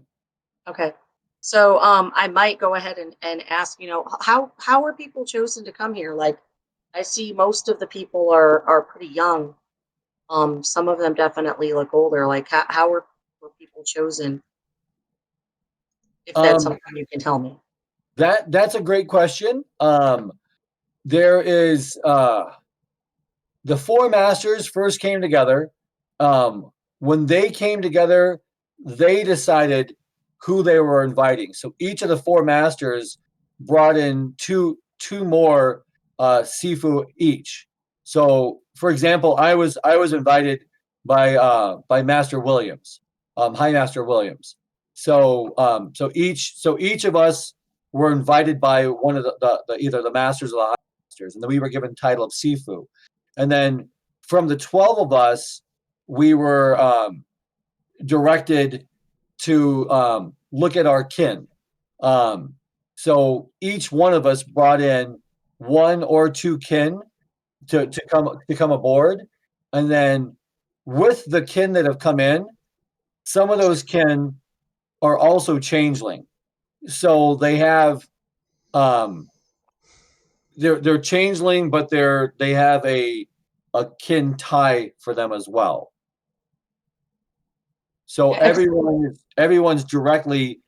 Okay. So I might go ahead and ask, how are people chosen to come here? Like, I see most of the people are pretty young. Some of them definitely look older. Like, how were people chosen? If that's something you can tell me. That's a great question. There is the 4 masters first came together. When they came together, they decided who they were inviting. So each of the 4 masters brought in two more Sifu each. So, for example, I was invited by Master Williams, High Master Williams. So each of us were invited by one of the either the masters or the high masters, and then we were given the title of Sifu. And then from the 12 of us, we were directed to look at our kin. So each one of us brought in 1 or 2 kin to come aboard, and then with the kin that have come in, some of those kin are also changeling. So they have they're changeling, but they have a a kin tie for them as well. So Yeah, everyone's directly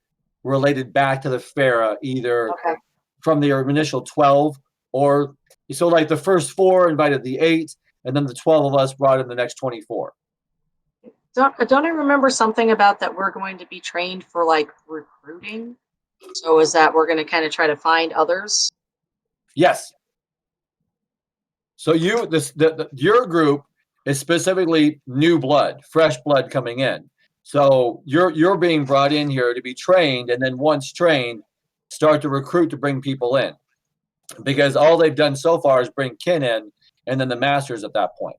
related back to the Fera, either okay. from the initial 12 or so like the first 4 invited the 8, and then the 12 of us brought in the next 24. Don't I remember something about that we're going to be trained for like recruiting? So is that we're going to kind of try to find others? Yes. So your group is specifically new blood, fresh blood coming in. So you're being brought in here to be trained, and then once trained, start to recruit to bring people in. Because all they've done so far is bring kin in, and then the masters at that point.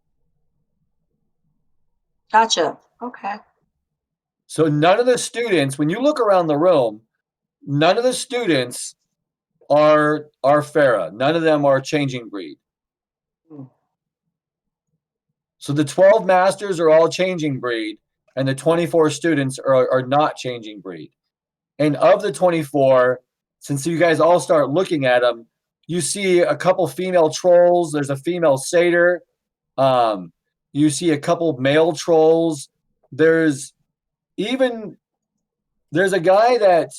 Gotcha. Okay. So none of the students, when you look around the room, none of the students are Fera. None of them are changing breed. Hmm. So the 12 masters are all changing breed, and the 24 students are not changing breed. And of the 24, since you guys all start looking at them, you see a couple female trolls. There's a female satyr. You see a couple male trolls. There's a guy that,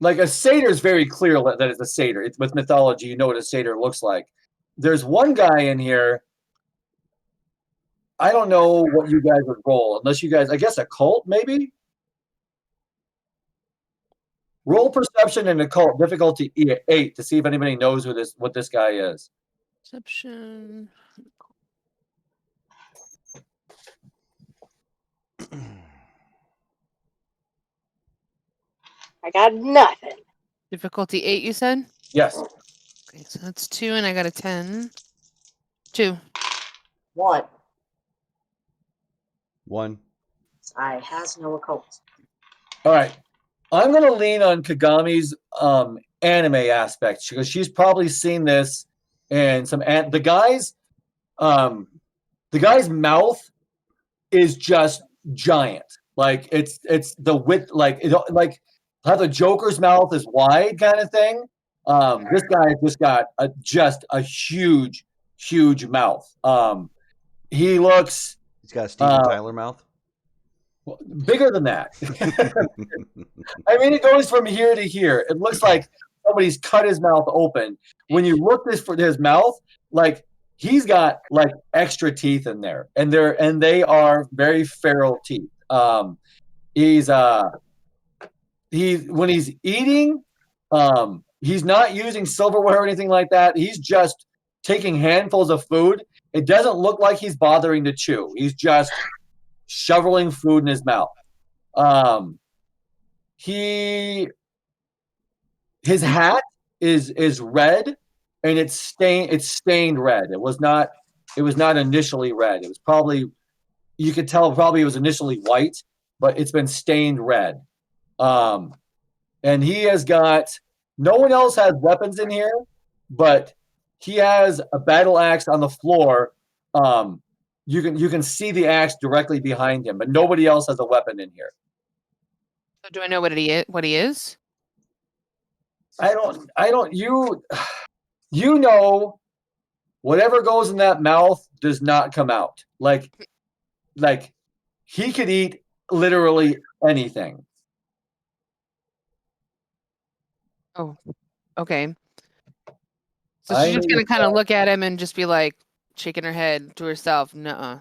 like, a satyr is very clear that it's a satyr. It's with mythology, you know what a satyr looks like. There's one guy in here. I don't know what you guys would roll, unless you guys, I guess, a cult maybe. Roll perception and occult difficulty 8 to see if anybody knows what this guy is. Perception. I got nothing. Difficulty 8, you said? Yes. Okay, so that's 2, and I got a 10. 2. What? 1. I has no occult. All right. I'm going to lean on Kagami's anime aspect because she's probably seen this and the guy's mouth is just giant. Like it's the width, like how the Joker's mouth is wide kind of thing. This guy just got a huge mouth. He looks He's got a Steven Tyler mouth. bigger than that. I mean, it goes from here to here. It looks like somebody's cut his mouth open. When you look for his mouth, like he's got like extra teeth in there, and they are very feral teeth. He's when he's eating, he's not using silverware or anything like that. He's just taking handfuls of food. It doesn't look like he's bothering to chew. He's just shoveling food in his mouth. His hat is red, and it's stained red. It was not initially red. It was probably, you could tell probably it was initially white, but it's been stained red. And he has got, no one else has weapons in here, but he has a battle axe on the floor. You can see the axe directly behind him, but nobody else has a weapon in here. So do I know what he is? I don't you know whatever goes in that mouth does not come out. Like he could eat literally anything. Oh, okay. So she's just gonna kind of look at him and just be like shaking her head to herself. Nuh-uh.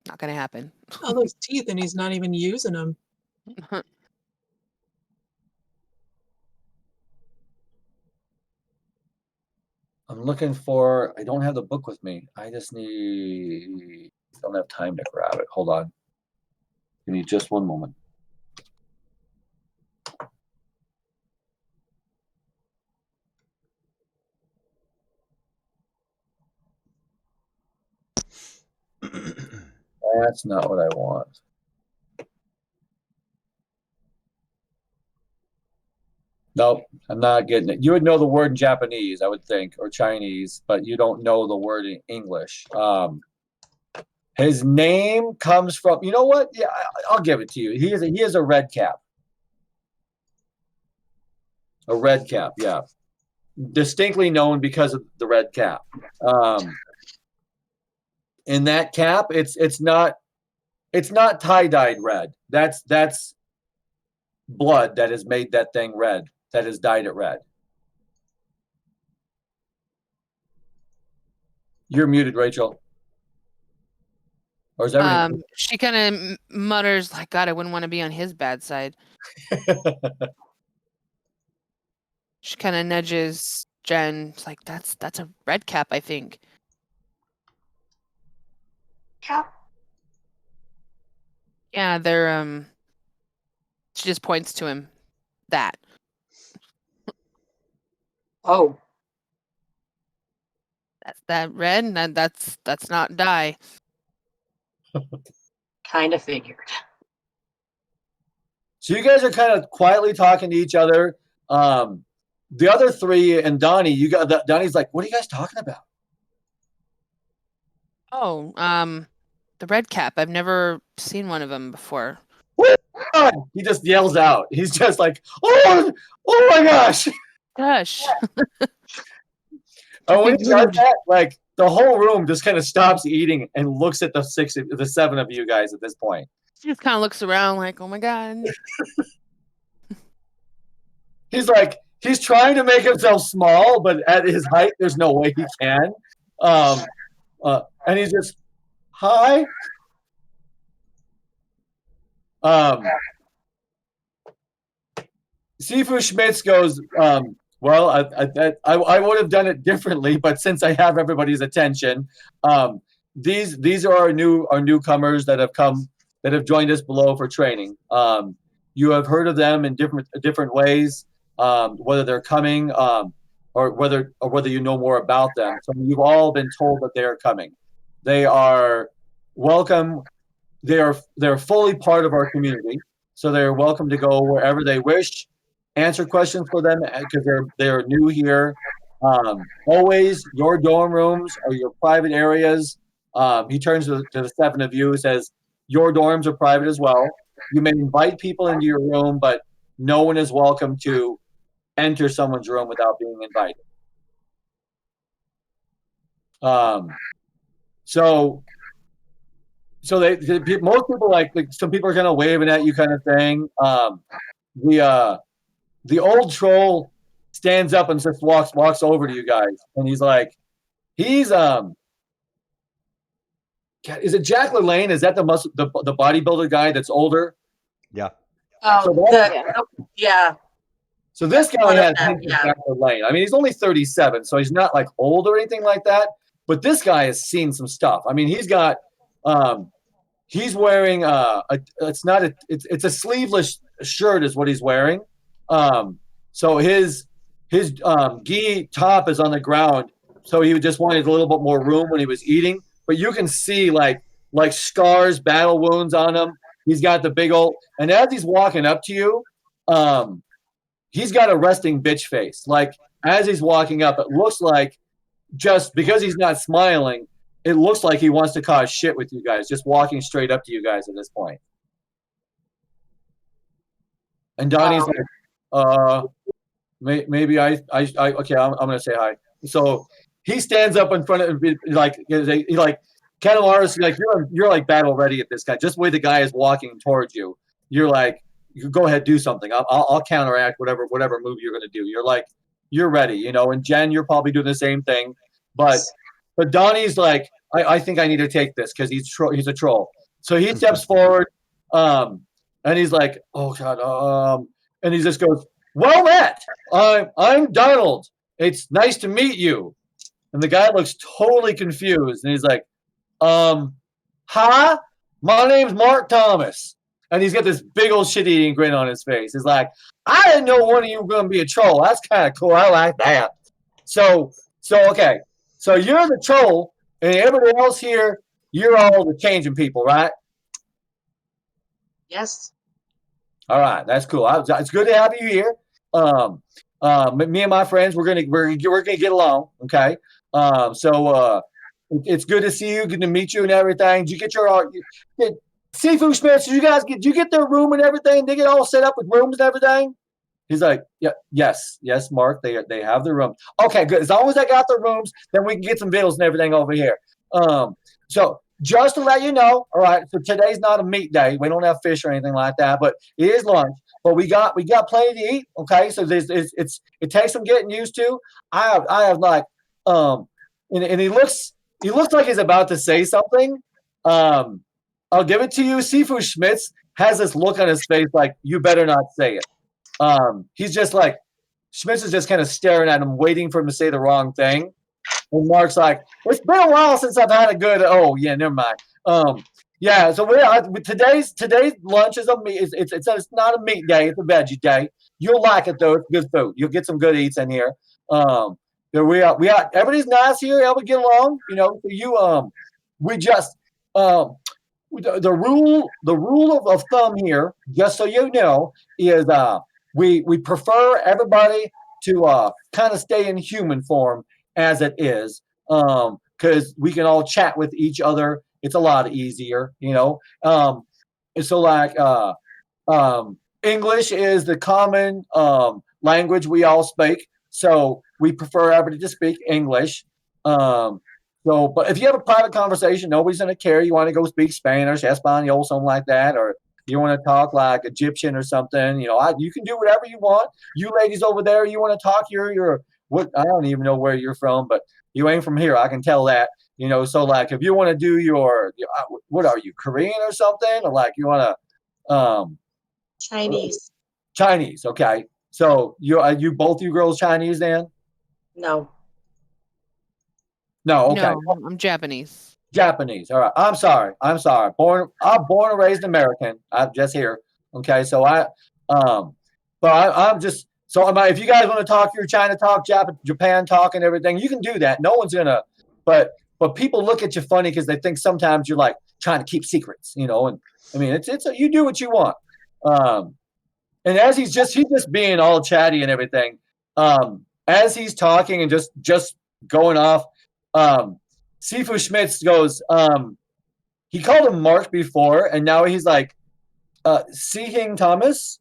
Not gonna happen. All those teeth, and he's not even using them. I'm looking for, I don't have the book with me. I don't have time to grab it. Hold on. Give me just one moment. That's not what I want. Nope, I'm not getting it. You would know the word in Japanese, I would think, or Chinese, but you don't know the word in English. His name comes from, you know what? Yeah, I'll give it to you. He is a red cap. A red cap, yeah. Distinctly known because of the red cap. in that cap, it's not tie-dyed red. That's blood that has made that thing red, that has dyed it red. You're muted, Rachel. Or is everything? She kind of mutters like, "God, I wouldn't want to be on his bad side." She kind of nudges Jen. It's like, that's a red cap, I think. Cap? Yeah, they're She just points to him. That. Oh, That's that red, and that's not dye. kind of figured. So you guys are kind of quietly talking to each other. The other three and Donnie, Donnie's like, "What are you guys talking about?" Oh, the red cap. I've never seen one of them before. God! He just yells out. He's just like, "Oh my gosh!" Gosh. And when he does that, like the whole room just kind of stops eating and looks at the seven of you guys at this point. She just kind of looks around like, "Oh my God." He's trying to make himself small, but at his height, there's no way he can. And he's just, "Hi." Sifu Schmitz goes, "Well, I would have done it differently, but since I have everybody's attention, these are our newcomers that have joined us below for training. You have heard of them in different ways, whether they're coming, or whether you know more about them. So you've all been told that they are coming. They are welcome. They're fully part of our community, so they're welcome to go wherever they wish. Answer questions for them because they're new here. Always, your dorm rooms or your private areas." He turns to the seven of you and says, "Your dorms are private as well. You may invite people into your room, but no one is welcome to enter someone's room without being invited." So most people like some people are kind of waving at you, kind of thing. The old troll stands up and just walks over to you guys, and he's like, is it Jack LaLanne? Is that the bodybuilder guy that's older? Yeah. Oh, yeah. So this guy has Jack LaLanne. I mean, he's only 37, so he's not like old or anything like that. But this guy has seen some stuff. I mean, he's got he's wearing it's a sleeveless shirt is what he's wearing. So his gi top is on the ground. So he just wanted a little bit more room when he was eating. But you can see like scars, battle wounds on him. He's got the big old, and as he's walking up to you, he's got a resting bitch face. Like as he's walking up, it looks like just because he's not smiling, it looks like he wants to cause shit with you guys, just walking straight up to you guys at this point. And Donnie's like, maybe I okay, I'm gonna say hi. So he stands up in front of like Kanemaru's like you're like battle ready at this guy. Just the way the guy is walking towards you, you're like, you go ahead, do something. I'll counteract whatever move you're gonna do. You're like, you're ready, you know. And Jen, you're probably doing the same thing, but Donnie's like, I think I need to take this because he's a troll. So he steps forward, and he's like, oh God, and he just goes, well met. I'm Donald. It's nice to meet you. And the guy looks totally confused, and he's like, hi, my name's Mark Thomas. And he's got this big old shit-eating grin on his face. He's like, I didn't know one of you were going to be a troll. That's kind of cool. I like that. So okay. So you're the troll, and everybody else here, you're all the changing people, right? Yes. All right, that's cool. It's good to have you here. Me and my friends, we're gonna get along. Okay. It's good to see you. Good to meet you and everything. Did you get your Seafood Smiths? Did you get their room and everything? They get all set up with rooms and everything. He's like, yeah, yes, Mark. They have their room. Okay, good. As long as I got the rooms, then we can get some vittles and everything over here. So just to let you know, all right. So today's not a meat day. We don't have fish or anything like that, but it is lunch. But we got plenty to eat. Okay, so it takes some getting used to. I have like and he looks like he's about to say something. I'll give it to you. Sifu Schmitz has this look on his face like you better not say it. He's just like Schmitz is just kind of staring at him, waiting for him to say the wrong thing. And Mark's like, it's been a while since I've had a good. Oh yeah, never mind. Yeah. So today's lunch is a meat. It's not a meat day. It's a veggie day. You'll like it though. It's good food. You'll get some good eats in here. There we are. Everybody's nice here. Everybody get along. You know. We just the rule of thumb here, just so you know, is we prefer everybody to kind of stay in human form as it is, because we can all chat with each other. It's a lot easier, you know. And so like English is the common language we all speak, so we prefer everybody to speak English. But if you have a private conversation, nobody's going to care. You want to go speak Spanish, Espanol, something like that, or you want to talk like Egyptian or something, you know, you can do whatever you want. You ladies over there, you want to talk, you're what, I don't even know where you're from, but you ain't from here. I can tell that, you know. So like, if you want to do what are you, Korean or something, or like you want to, Chinese. Chinese. Okay. So you both you girls Chinese then? No. No. Okay. No, I'm Japanese. Japanese. All right. I'm sorry. I'm born and raised American. I'm just here. Okay. So I'm just, so if you guys want to talk your China talk, Japan talk and everything, you can do that. No one's gonna, but people look at you funny because they think sometimes you're like trying to keep secrets, you know. And I mean, you do what you want. And as he's just being all chatty and everything, as he's talking and just going off, Sifu Schmitz goes, he called him Mark before, and now he's like, Seehing Thomas,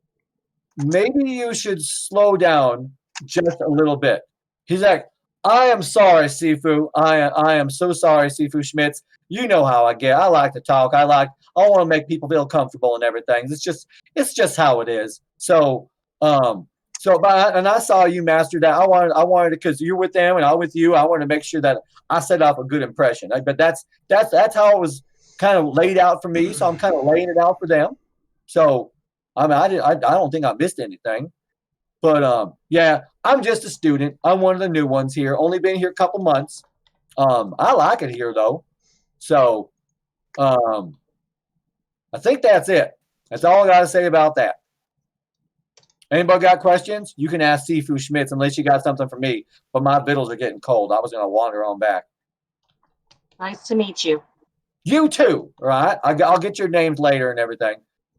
maybe you should slow down just a little bit. He's like, I am sorry, Sifu. I am so sorry, Sifu Schmitz. You know how I get. I like to talk. I want to make people feel comfortable and everything. It's just how it is. So, and I saw you master that. I wanted to, because you're with them and I'm with you. I wanted to make sure that I set off a good impression. But that's how it was kind of laid out for me. So I'm kind of laying it out for them. So, I mean, I don't think I missed anything. But yeah, I'm just a student. I'm one of the new ones here. Only been here a couple months. I like it here though. So, I think that's it. That's all I got to say about that. Anybody got questions? You can ask Sifu Schmitz unless you got something for me. But my vittles are getting cold. I was going to wander on back. Nice to meet you. You too. All right. I'll get your names later and everything.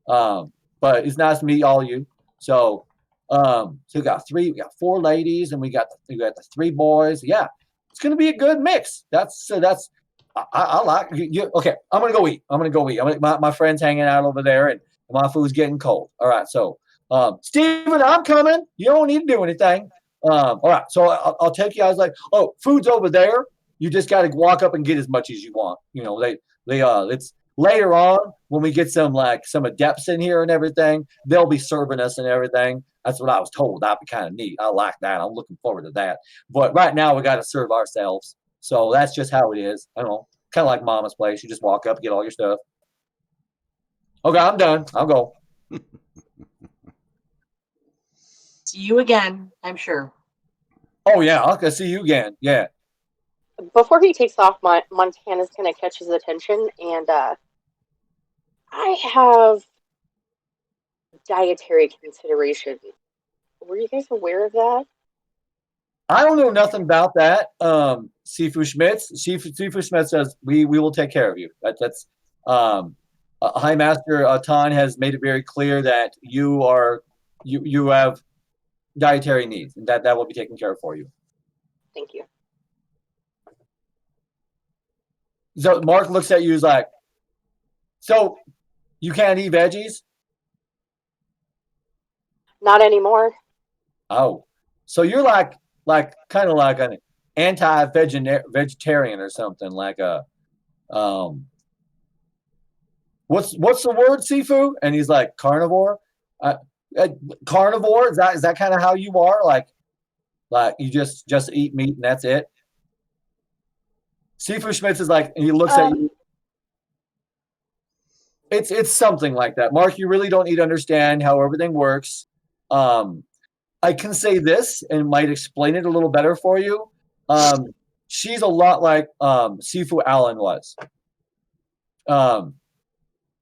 But it's nice to meet all of you. So, we got 4 ladies and we got the 3 boys. Yeah, it's going to be a good mix. I like you. Okay, I'm going to go eat. My friend's hanging out over there and my food's getting cold. All right. So, Steven, I'm coming. You don't need to do anything. All right. So I'll take you. I was like, oh, food's over there. You just got to walk up and get as much as you want. You know, it's later on when we get some adepts in here and everything, they'll be serving us and everything. That's what I was told. That'd be kind of neat. I like that. I'm looking forward to that. But right now we got to serve ourselves. So that's just how it is. I don't know. Kind of like Mama's place. You just walk up, get all your stuff. Okay, I'm done. I'll go. See you again, I'm sure. Oh yeah, I'll see you again. Yeah. Before he takes off, Montana's going to catch his attention, and I have dietary considerations. Were you guys aware of that? I don't know nothing about that. Sifu Schmitz. Sifu Schmitz says we will take care of you. That's High Master Tan has made it very clear that you have dietary needs, and that will be taken care of for you. Thank you. So Mark looks at you, is like, so you can't eat veggies? Not anymore. Oh, so you're like kind of like an anti-vegetarian or something, like What's the word, Sifu? And he's like, carnivore. Uh, Carnivore, is that kind of how you are? Like you just eat meat and that's it? Sifu Schmitz is like, and he looks at you. It's something like that. Mark, you really don't need to understand how everything works. I can say this and might explain it a little better for you. She's a lot like Sifu Allen was.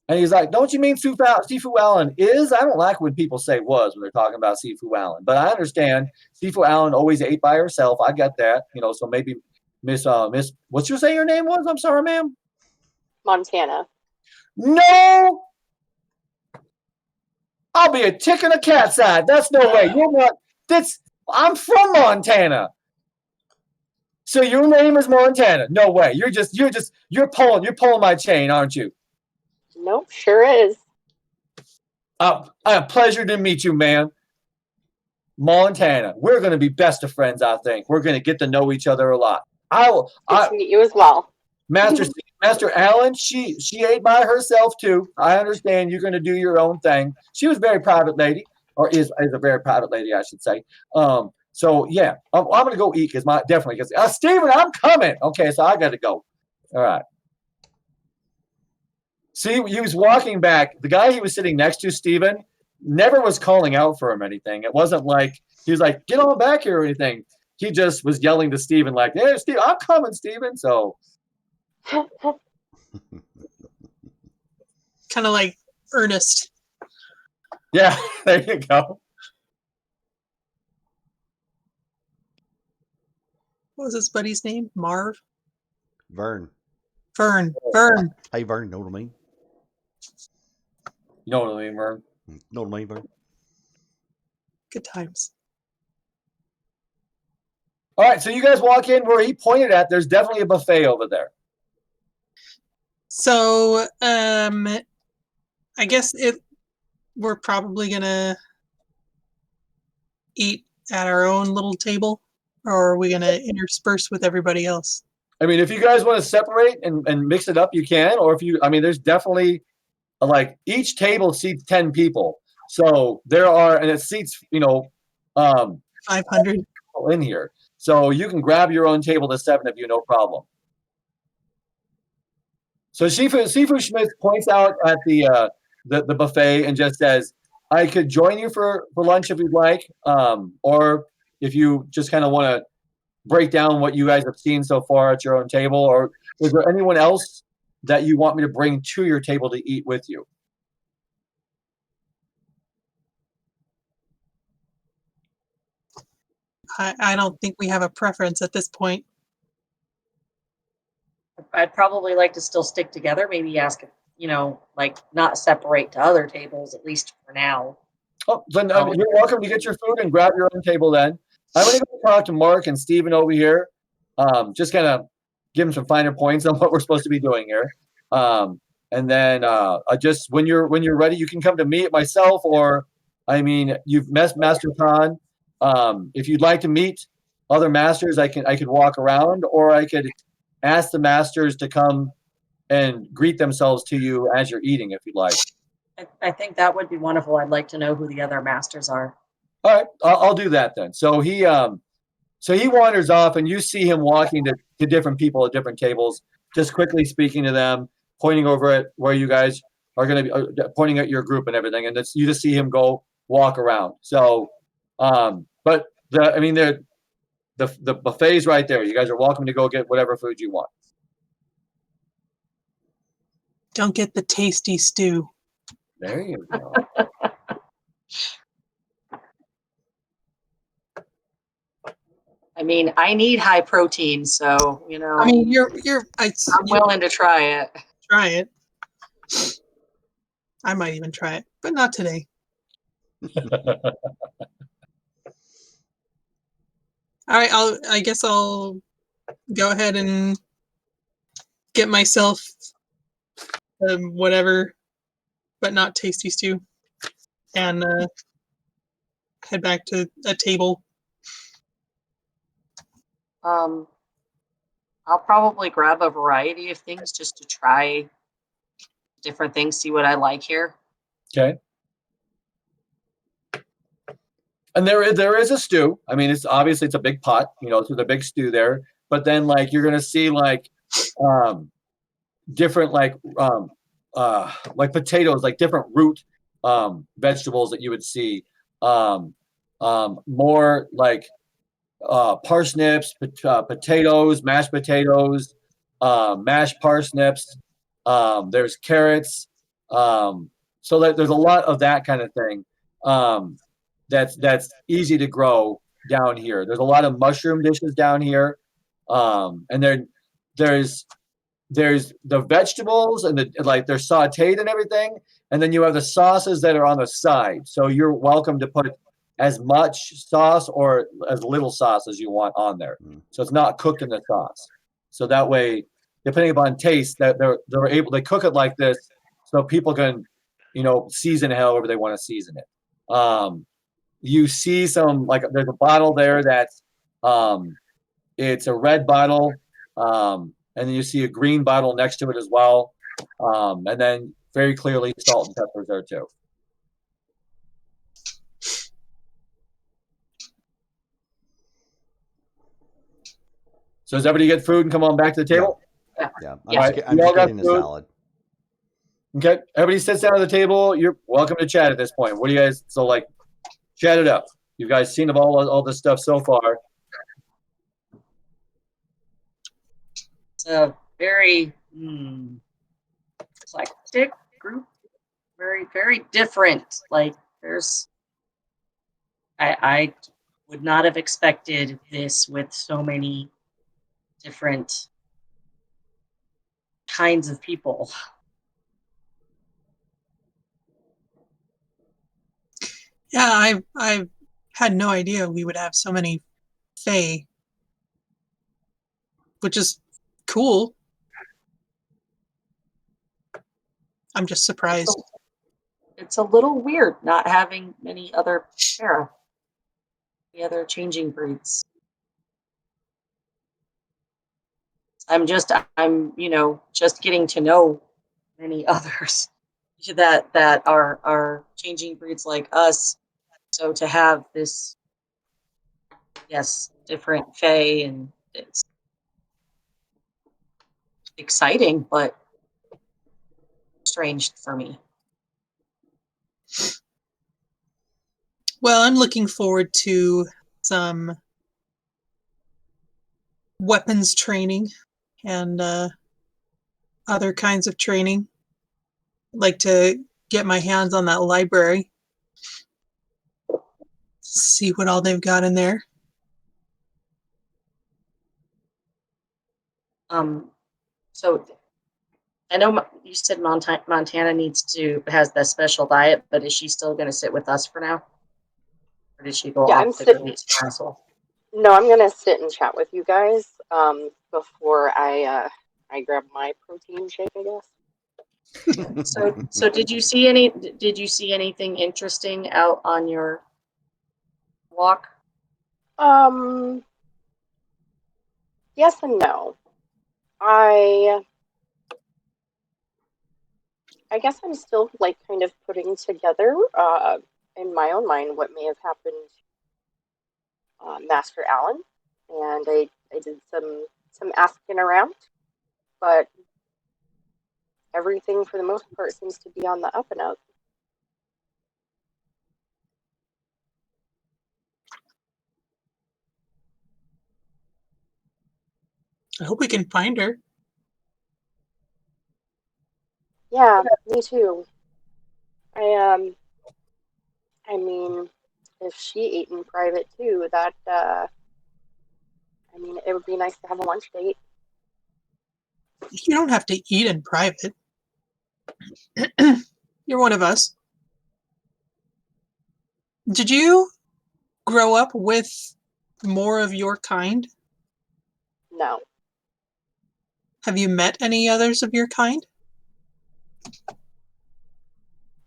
And he's like, don't you mean Sifu Allen is? I don't like when people say was when they're talking about Sifu Allen. But I understand Sifu Allen always ate by herself. I get that. So maybe Miss, what's you say your name was? I'm sorry, ma'am. Montana. No! I'll be a tick in a cat's eye. That's no way. You're not. I'm from Montana. So your name is Montana. No way. You're pulling my chain, aren't you? Nope, sure is. A pleasure to meet you, man. Montana. We're going to be best of friends, I think. We're going to get to know each other a lot. Good to meet you as well. Master Allen, she ate by herself too. I understand you're going to do your own thing. She was a very private lady, or is a very private lady, I should say. So yeah, I'm going to go eat because Steven, I'm coming. Okay, so I got to go. All right. See, he was walking back. The guy he was sitting next to, Steven, never was calling out for him anything. It wasn't like he was like, get on back here or anything. He just was yelling to Steven like, hey, Steve, I'm coming, Steven. So kind of like Ernest. Yeah, there you go. What was his buddy's name? Marv? Vern. Vern. Hey, Vern, know what I mean? You know what I mean, Vern? Know what I mean, Vern? Good times. All right, so you guys walk in where he pointed at. There's definitely a buffet over there. So, I guess we're probably gonna eat at our own little table, or are we gonna intersperse with everybody else? I mean, if you guys want to separate and mix it up, you can. Or there's definitely each table seats 10 people. So and it seats 500 people in here. So you can grab your own table to 7 of you, no problem. So Sifu Schmidt points out at the buffet and just says, I could join you for lunch if you'd like, or if you just kind of want to break down what you guys have seen so far at your own table, or is there anyone else that you want me to bring to your table to eat with you? I don't think we have a preference at this point. I'd probably like to still stick together. Maybe ask, not separate to other tables, at least for now. Oh, then you're welcome to get your food and grab your own table then. I'm going to go talk to Mark and Steven over here. Just kind of give them some finer points on what we're supposed to be doing here. And then just when you're ready, you can come to me, myself, or you've met Master Khan. If you'd like to meet other masters, I could walk around, or I could ask the masters to come and greet themselves to you as you're eating, if you'd like. I think that would be wonderful. I'd like to know who the other masters are. All right, I'll do that then. So he wanders off, and you see him walking to different people at different tables, just quickly speaking to them, pointing over at where you guys are going to be, pointing at your group and everything, and you just see him go walk around. So, but the buffet's right there. You guys are welcome to go get whatever food you want. Don't get the tasty stew. There you go. I need high protein, so I'm willing to try it. Try it. I might even try it, but not today. All right, I guess I'll go ahead and get myself whatever, but not tasty stew, and head back to a table. I'll probably grab a variety of things just to try different things, see what I like here. Okay. And there is a stew. I mean, it's obviously it's a big pot, so the big stew there. But then like you're gonna see different like potatoes, like different root vegetables that you would see. More like parsnips, potatoes, mashed parsnips. There's carrots. So there's a lot of that kind of thing. That's easy to grow down here. There's a lot of mushroom dishes down here, and then there's the vegetables and they're sautéed and everything, and then you have the sauces that are on the side. So you're welcome to put as much sauce or as little sauce as you want on there. So it's not cooked in the sauce. So that way, depending upon taste, that they cook it like this, so people can, season it however they want to season it. You see there's a bottle there that's it's a red bottle, and then you see a green bottle next to it as well, and then very clearly salt and peppers there too. So does everybody get food and come on back to the table? Yeah. Yeah. I'm just getting a salad. Okay. Everybody sits down at the table. You're welcome to chat at this point. What do you guys, chat it up. You guys seen all this stuff so far. It's a very eclectic group. Very, very different. Like I would not have expected this with so many different kinds of people. Yeah, I had no idea we would have so many Fae, which is cool. I'm just surprised. It's a little weird not having many other Fera, the other changing breeds. I'm just getting to know many others that are changing breeds like us. So to have this, different Fae, and it's exciting, but strange for me. Well, I'm looking forward to some weapons training and other kinds of training. I'd like to get my hands on that library, see what all they've got in there. So I know you said Montana has that special diet, but is she still going to sit with us for now? Or did she go off to go eat some asshole? No, I'm going to sit and chat with you guys before I grab my protein shake, I guess. So did you see anything interesting out on your walk? Yes and no. I guess I'm still kind of putting together in my own mind what may have happened Master Allen, and I did some asking around, but everything for the most part seems to be on the up and up. I hope we can find her. Yeah, me too. I mean, if she ate in private too, it would be nice to have a lunch date. You don't have to eat in private. You're one of us. Did you grow up with more of your kind? No. Have you met any others of your kind?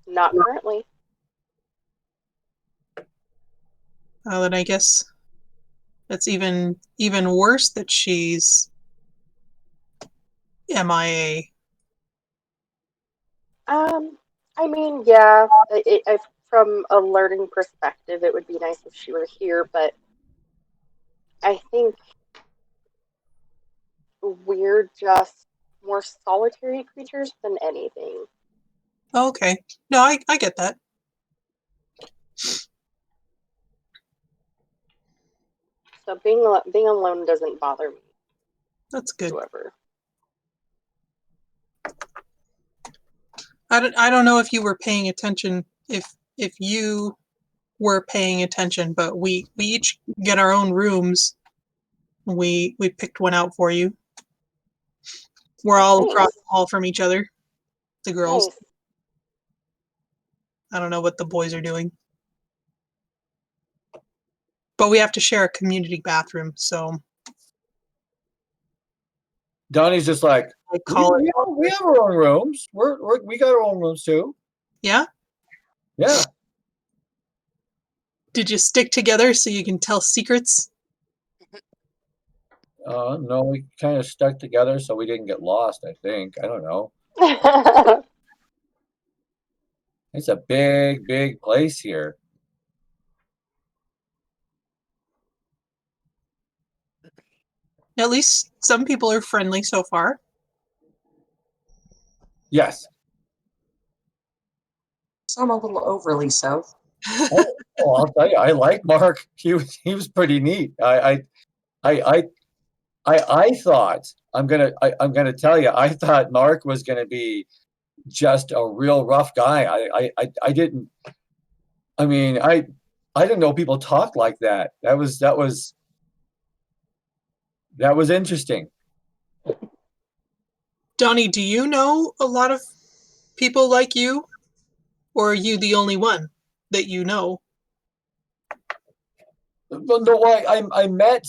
Not currently. Well, then I guess it's even worse that she's MIA? I mean, yeah, from a learning perspective, it would be nice if she were here, but I think we're just more solitary creatures than anything. Okay. No, I get that. So being alone doesn't bother me That's good. whatsoever. I don't know if you were paying attention, if you were paying attention, but we each get our own rooms. We picked one out for you. We're all across the hall from each other. The girls. Nice. I don't know what the boys are doing. But we have to share a community bathroom, so Donnie's just like, I call it. we have our own rooms. We got our own rooms too. Yeah? Yeah. Did you stick together so you can tell secrets? No, we kind of stuck together so we didn't get lost, I think. I don't know. It's a big, big place here. At least some people are friendly so far. Yes. Some a little overly so. Oh, I'll tell you, I like Mark. He was pretty neat. I thought I'm gonna tell you, I thought Mark was gonna be just a real rough guy. I didn't. I mean, I didn't know people talked like that. That was interesting. Donnie, do you know a lot of people like you? Or are you the only one that you know? No, I met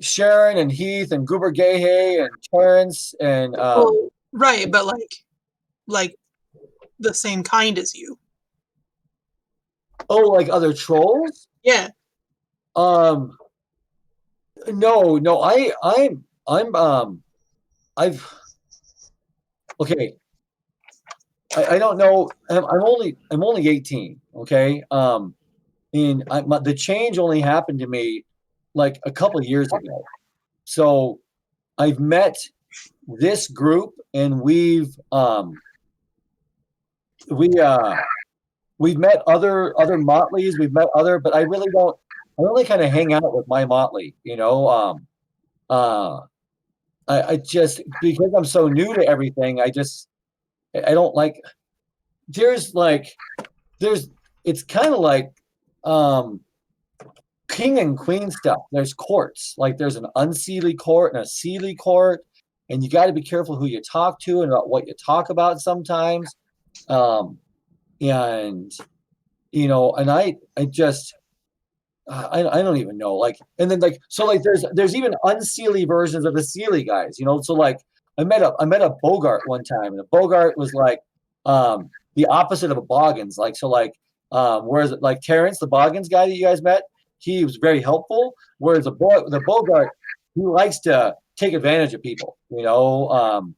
Sharon and Heath and Goober Gayhay and Terrence and right, but like the same kind as you. oh, like other trolls? Yeah. No, I've okay. I don't know. I'm only 18. Okay. And the change only happened to me like a couple of years ago. So I've met this group, and we've met other motleys. We've met other, but I really don't. I only kind of hang out with my motley, you know. I just, because I'm so new to everything, I don't like. There's it's kind of like king and queen stuff. There's courts, like there's an unseelie court and a seelie court, and you got to be careful who you talk to and about what you talk about sometimes. And you know, and I just I don't even know, like, and then like, so like there's even unseelie versions of the seelie guys, you know. So like I met a Bogart one time, and a Bogart was like the opposite of a Boggins, like, so like whereas like Terrence, the Boggins guy that you guys met, he was very helpful, whereas the Bogart, he likes to take advantage of people, you know.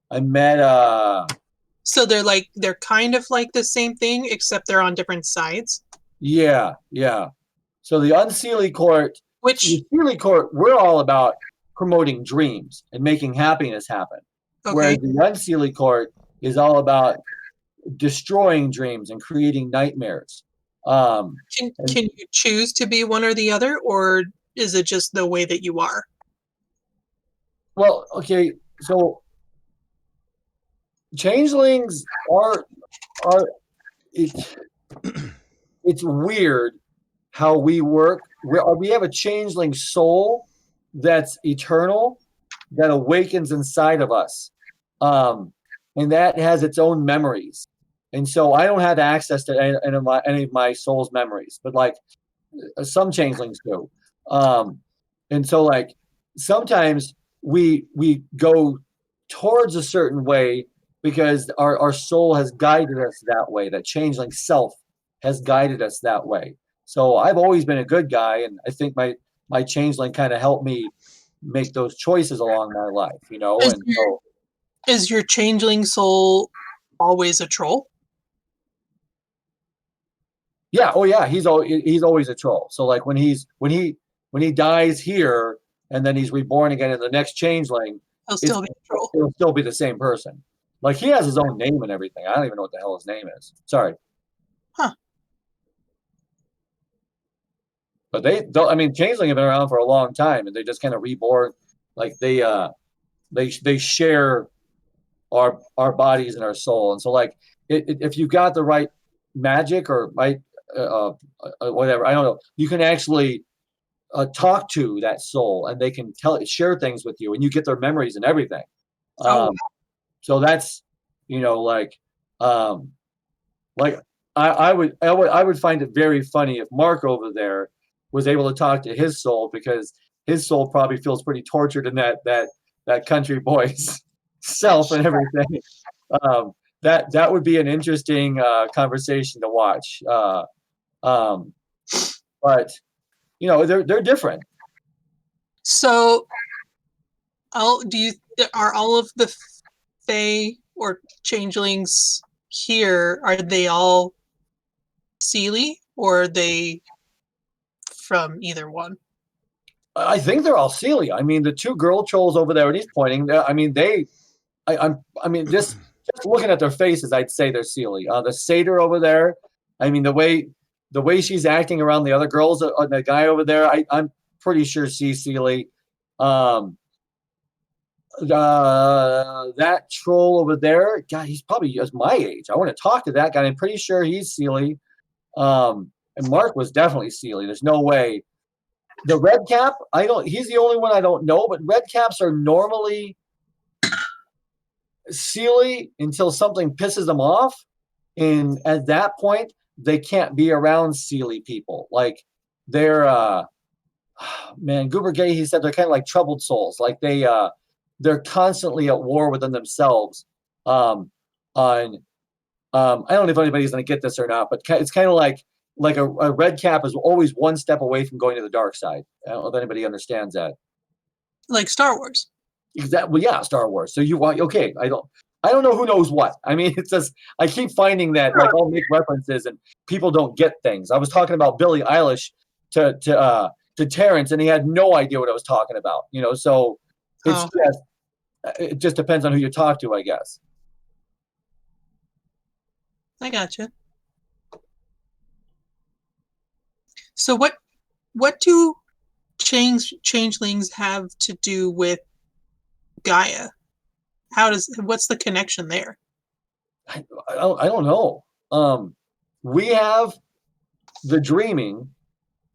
I met So they're kind of like the same thing, except they're on different sides. yeah. So the unseelie court, Which the seelie court, we're all about promoting dreams and making happiness happen. okay. Whereas the unseelie court is all about destroying dreams and creating nightmares. Can you choose to be one or the other, or is it just the way that you are? Well, okay, so changelings are it's weird how we work. We have a changeling soul that's eternal, that awakens inside of us, and that has its own memories. And so I don't have access to any of my soul's memories, but like some changelings do. And so like sometimes we go towards a certain way because our soul has guided us that way. That changeling self has guided us that way. So I've always been a good guy, and I think my my changeling kind of helped me make those choices along my life, you know. Is And your, so, is your changeling soul always a troll? yeah, oh yeah, he's always a troll. So like when he dies here and then he's reborn again in the next changeling, He'll it's still be a troll. it'll still be the same person. Like he has his own name and everything. I don't even know what the hell his name is. Sorry. Huh. But I mean, changeling have been around for a long time, and they just kind of reborn. Like they share our bodies and our soul, and so like if you got the right magic or right whatever, I don't know, you can actually talk to that soul, and they can share things with you, and you get their memories and everything. Oh, So that's like um, like I would find it very funny if Mark over there was able to talk to his soul, because his soul probably feels pretty tortured in that country boy's self and everything. That would be an interesting conversation to watch. Um, but they're different. so are all of the Fae or changelings here, are they all Seelie, or are they from either one? I think they're all Celia. I mean, the two girl trolls over there, and he's pointing. I mean, I mean, just looking at their faces, I'd say they're Celia. The satyr over there, I mean, the way she's acting around the other girls, the guy over there, I'm pretty sure she's Celia. That troll over there, God, he's probably just my age. I want to talk to that guy. I'm pretty sure he's Celia. And Mark was definitely Celia. There's no way. The red cap, he's the only one I don't know, but red caps are normally Sealy until something pisses them off. And at that point, they can't be around Sealy people. Like they're man, Goober Gay, he said they're kind of like troubled souls. Like they're constantly at war within themselves. On I don't know if anybody's gonna get this or not, but it's kind of like a red cap is always one step away from going to the dark side. I don't know if anybody understands that. Like Star Wars. Exactly. Yeah, Star Wars. So you want okay? I don't know who knows what. I mean, it's just I keep finding that like I'll make references and people don't get things. I was talking about Billie Eilish to Terrence, and he had no idea what I was talking about. So Oh, it just depends on who you talk to, I guess. I gotcha. So what do changelings have to do with Gaia? What's the connection there? I don't know. We have the dreaming,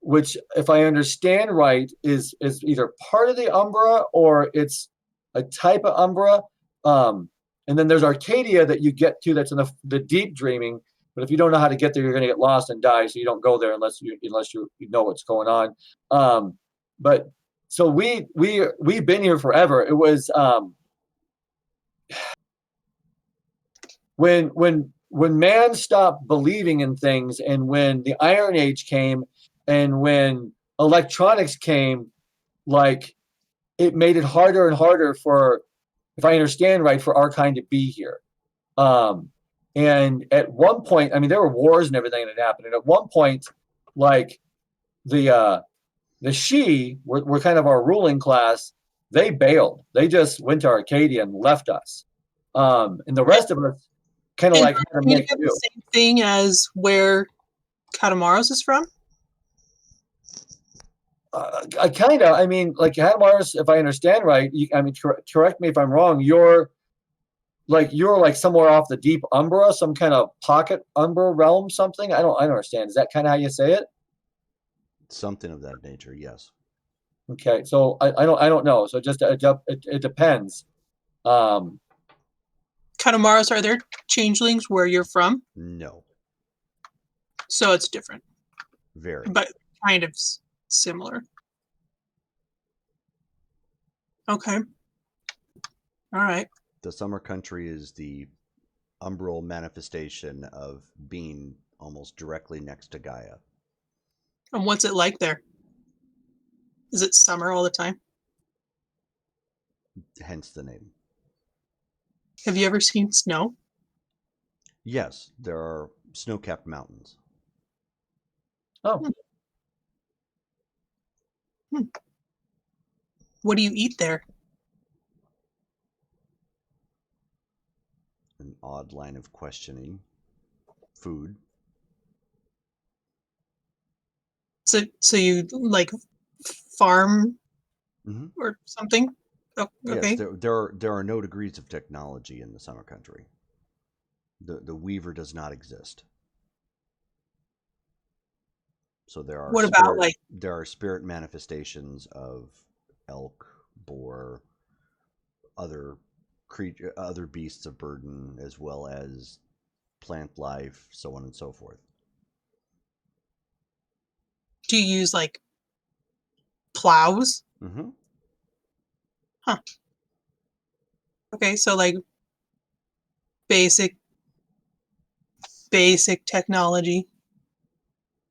which, if I understand right, is either part of the Umbra or it's a type of Umbra. And then there's Arcadia that you get to, that's in the deep dreaming. But if you don't know how to get there, you're going to get lost and die. So you don't go there unless you know what's going on. But so we've been here forever. It was when man stopped believing in things, and when the Iron Age came, and when electronics came, like it made it harder and harder for, if I understand right, for our kind to be here. And at one point, I mean, there were wars and everything that happened. And at one point, like the Shi were kind of our ruling class. They bailed. They just went to Arcadia and left us. And the rest of us kind of And like had to you make have do. the same thing as where Katamaros is from? I mean, like Hadamars, if I understand right, I mean, correct me if I'm wrong. You're like somewhere off the deep Umbra, some kind of pocket Umbra realm, something. I don't understand. Is that kind of how you say it? Something of that nature, yes. Okay, so I don't know. So just it depends. Katamaros, are there changelings where you're from? No, So it's different, very. but kind of similar. Okay. All right. The summer country is the umbral manifestation of being almost directly next to Gaia. And what's it like there? Is it summer all the time? Hence the name. Have you ever seen snow? Yes, there are snow-capped mountains. Oh, What do you eat there? An odd line of questioning. Food. So you like farm Mm-hmm. or something? Oh, okay. Yes, there are no degrees of technology in the summer country. The weaver does not exist. So What about like there are spirit manifestations of elk, boar, other other beasts of burden, as well as plant life, so on and so forth. do you use like plows? Mm-hmm. Okay, so like basic technology.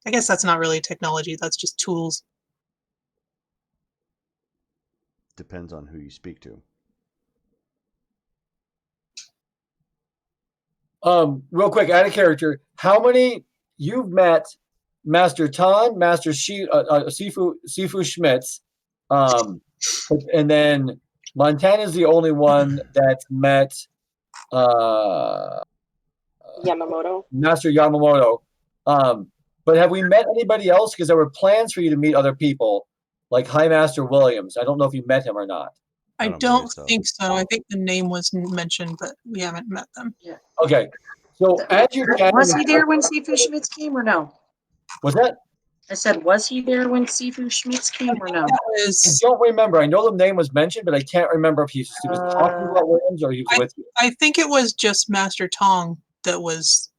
I guess that's not really technology, that's just tools. Depends on who you speak to. real quick, out of character, how many you've met Master Tan, Master Sifu Schmitz, and then Montana's the only one that's met uh, Yamamoto. Master Yamamoto. But have we met anybody else? Because there were plans for you to meet other people, like High Master Williams. I don't know if you met him or not. I don't don't believe so. think so. I think the name was mentioned, but we haven't met them. Okay. So as you're chatting, Was he there when Sifu Schmitz came or no? was that? I said, was he there when Sifu Schmitz came or no? That I was, don't remember. I know the name was mentioned, but I can't remember if he was talking about Williams or he was with you. I think it was just Master Tong that was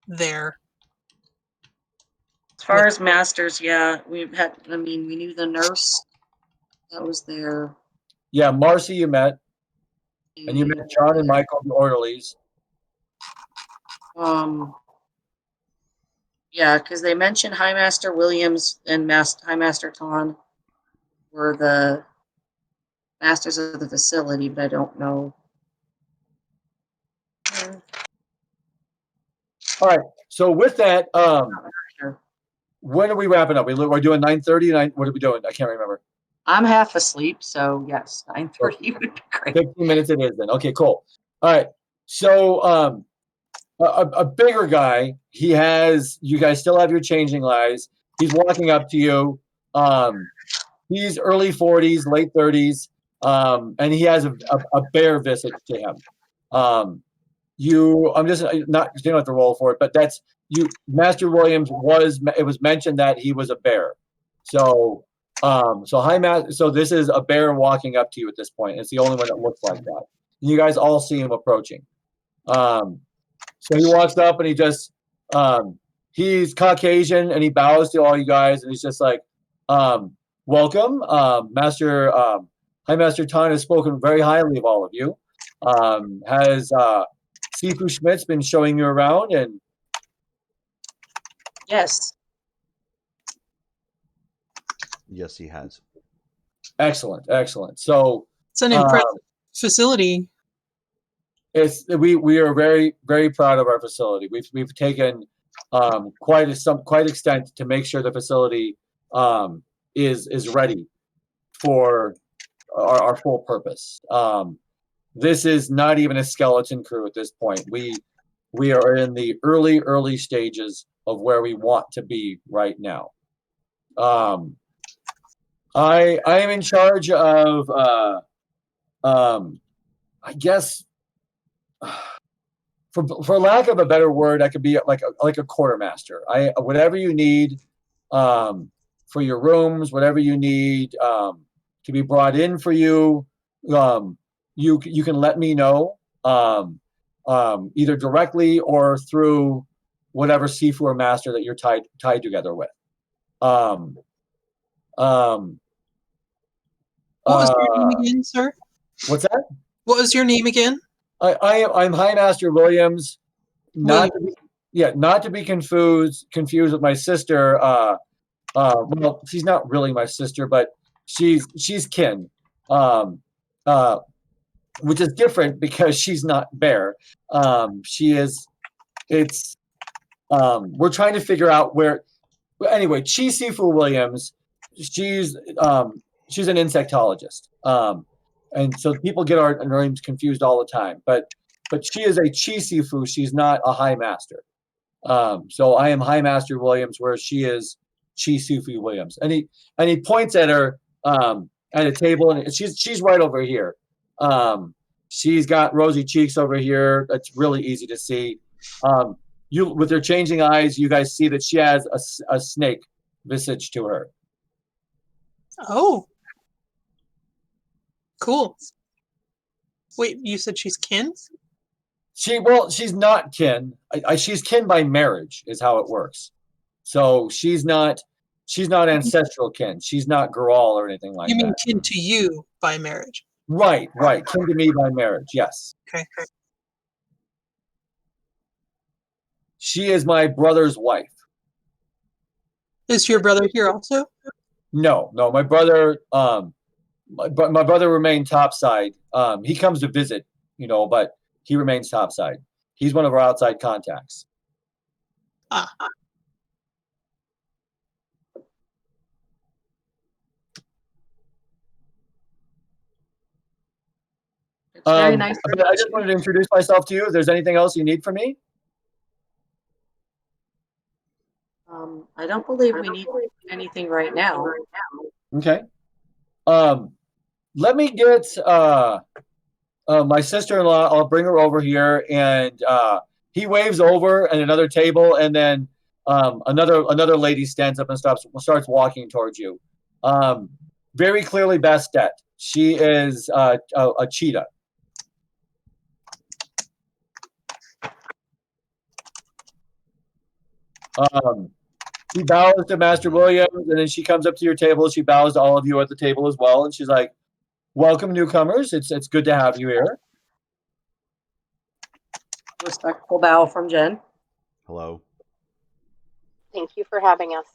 there. As far as masters, yeah, we knew the nurse that was there. Yeah, Marcy you met, and you met John and Michael, the orderlies. Yeah, because they mentioned High Master Williams and High Master Ton were the masters of the facility, but I don't know. All right. So with that, Sure. when are we wrapping up? We're doing 9:30. What are we doing? I can't remember. I'm half asleep, so yes, 9:30 would be great. 15 minutes it is then. Okay, cool. All right. So a bigger guy, you guys still have your changing lives. He's walking up to you. He's early 40s, late 30s, and he has a bear visage to him. I'm just not, you don't have to roll for it, but that's you. Master Williams it was mentioned that he was a bear. So, so this is a bear walking up to you at this point. It's the only one that looks like that. And you guys all see him approaching. So he walks up and he's Caucasian and he bows to all you guys and he's just like, welcome. High Master Tan has spoken very highly of all of you. Has Sifu Schmitz been showing you around? And Yes. Yes, he has. Excellent. So it's an impressive facility. We are very, very proud of our facility. We've taken quite extent to make sure the facility is ready for our full purpose. This is not even a skeleton crew at this point. We are in the early stages of where we want to be right now. I am in charge of I guess for lack of a better word, I could be like a quartermaster. Whatever you need for your rooms, whatever you need to be brought in for you, you can let me know either directly or through whatever Sifu or master that you're tied together with. What was your name again, sir? What's that? What was your name again? I'm High Master Williams. Not to be confused with my sister well, she's not really my sister, but she's kin, um, uh, which is different because she's not Bear. She is. It's. We're trying to figure out where. Anyway, Chi Sifu Williams, she's she's an insectologist, and so people get our names confused all the time. But she is a Chi Sifu. She's not a High Master. So I am High Master Williams, where she is Chi Sifu Williams, and he points at her at a table, and she's right over here. She's got rosy cheeks over here. That's really easy to see. You with her changing eyes, you guys see that she has a snake visage to her. Oh, cool. Wait, you said she's kin? She's not kin. She's kin by marriage, is how it works. So she's not ancestral kin. She's not Grawl or anything like You mean that. kin to you by marriage? Right. Kin to me by marriage. Yes. Okay. She is my brother's wife. Is your brother here also? No. My brother. My brother remained topside. He comes to visit, but he remains topside. He's one of our outside contacts. Ah. It's very nice. But I just wanted to introduce myself to you. If there's anything else you need from me. I don't believe we need anything right now. Okay. Let me get my sister-in-law. I'll bring her over here, and he waves over at another table, and then another lady stands up and starts walking towards you. Very clearly Bastet. She is a cheetah. She bows to Master Williams, and then she comes up to your table. She bows to all of you at the table as well, and she's like, "Welcome, newcomers. It's good to have you here." Respectful bow from Jen. Hello. Thank you for having us.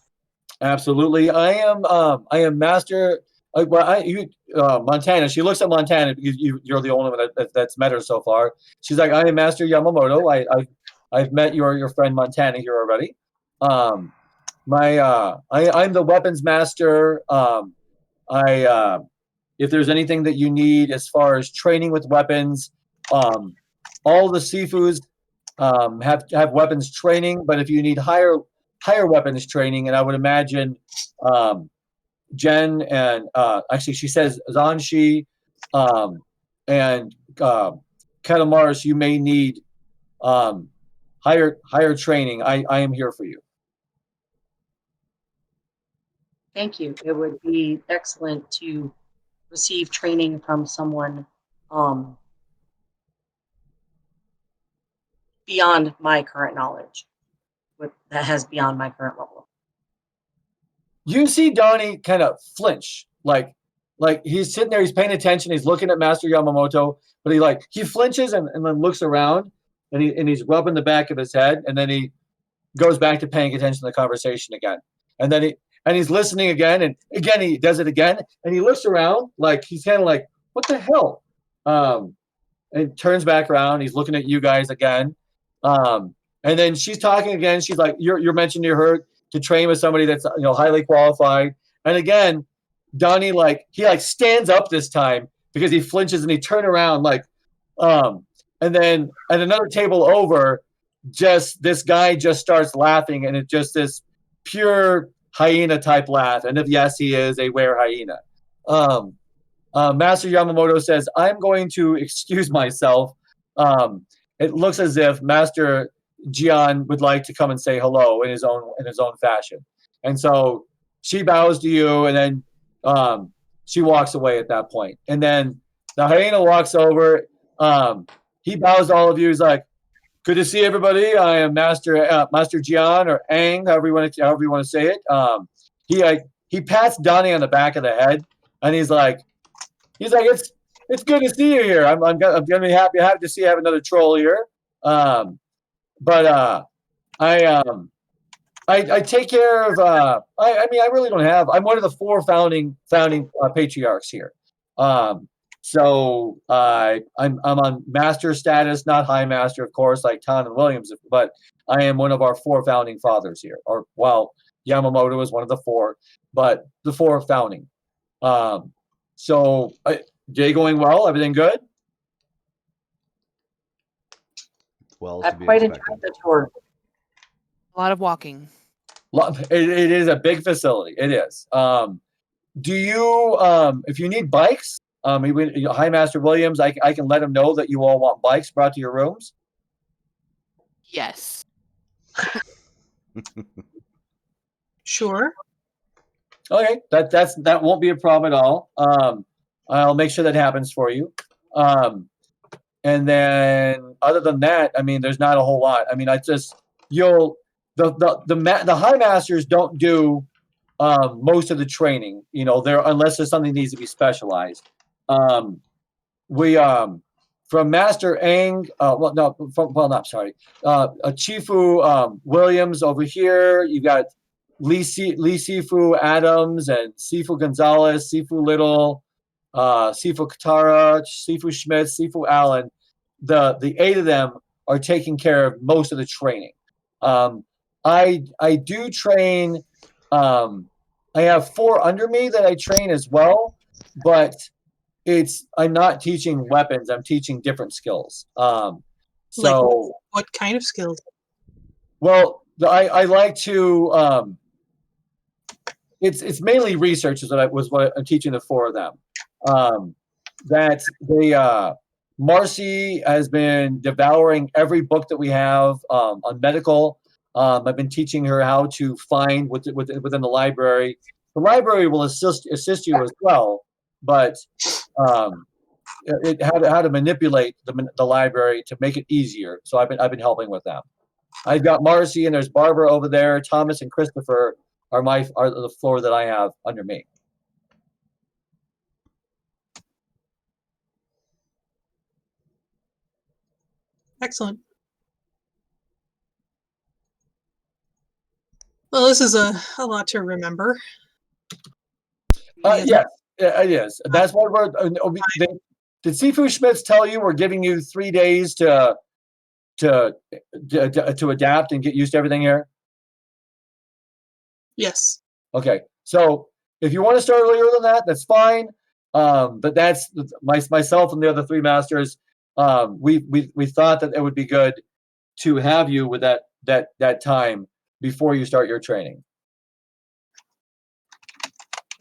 Absolutely. I am Master. Montana. She looks at Montana because you're the only one that's met her so far. She's like, "I am Master Yamamoto. I've met your friend Montana here already. I'm the weapons master. If there's anything that you need as far as training with weapons, all the Sifus have weapons training. But if you need higher weapons training, and I would imagine Jen and actually she says Zanshi and Katamaris, you may need higher training. I am here for you. Thank you. It would be excellent to receive training from someone beyond my current knowledge, that has beyond my current level. You see Donnie kind of flinch, like he's sitting there, he's paying attention, he's looking at Master Yamamoto, but he flinches and then looks around, and he's rubbing the back of his head, and then he goes back to paying attention to the conversation again, and then he's listening again, and again he does it again, and he looks around like he's kind of like, what the hell? And turns back around, he's looking at you guys again, and then she's talking again. She's like, you're mentioning her to train with somebody that's highly qualified, and again, Donnie he stands up this time because he flinches and he turns around and then at another table over, just this guy just starts laughing, and it's just this pure hyena type laugh. And if yes, he is a were hyena. Master Yamamoto says, "I'm going to excuse myself." It looks as if Master Jian would like to come and say hello in his own fashion, and so she bows to you, and then she walks away at that point. And then the hyena walks over. He bows to all of you. He's like, "Good to see everybody. I am Master Jian, or Ang, however you want to say it." He pats Donnie on the back of the head, and he's like, it's good to see you here. I'm gonna be happy to see you have another troll here. But I I take care of. I mean, I really don't have. I'm one of the 4 founding patriarchs here. So I'm on master status, not high master, of course, like Ton and Williams, but I am one of our 4 founding fathers here. Or well, Yamamoto is one of the 4, but the 4 founding. So day going well. Everything good? Well, to I've be quite expected. enjoyed the tour. A lot of walking. It is a big facility. It is. Do you, if you need bikes, High Master Williams, I can let him know that you all want bikes brought to your rooms. Yes. Sure. Okay, that won't be a problem at all. I'll make sure that happens for you. And then other than that, I mean, there's not a whole lot. I mean, the High Masters don't do most of the training, unless there's something that needs to be specialized. We from Master Ang, Chifu Williams over here. You got Lee Sifu Adams and Sifu Gonzalez, Sifu Little, Sifu Katara, Sifu Schmidt, Sifu Allen. The 8 of them are taking care of most of the training. I do train. I have 4 under me that I train as well, but I'm not teaching weapons. I'm teaching different skills. Like what kind of skills? Well, I like to. It's mainly research is what I'm teaching the 4 of them. That they Marcy has been devouring every book that we have on medical. I've been teaching her how to find within the library. The library will assist you as well, but how to manipulate the library to make it easier. So I've been helping with them. I've got Marcy and there's Barbara over there. Thomas and Christopher are the floor that I have under me. Excellent. Well, this is a lot to remember. Yes, it is. That's why did Sifu Schmitz tell you we're giving you 3 days to adapt and get used to everything here? Yes. Okay, so if you want to start earlier than that, that's fine. But that's myself and the other 3 masters. We thought that it would be good to have you with that time before you start your training.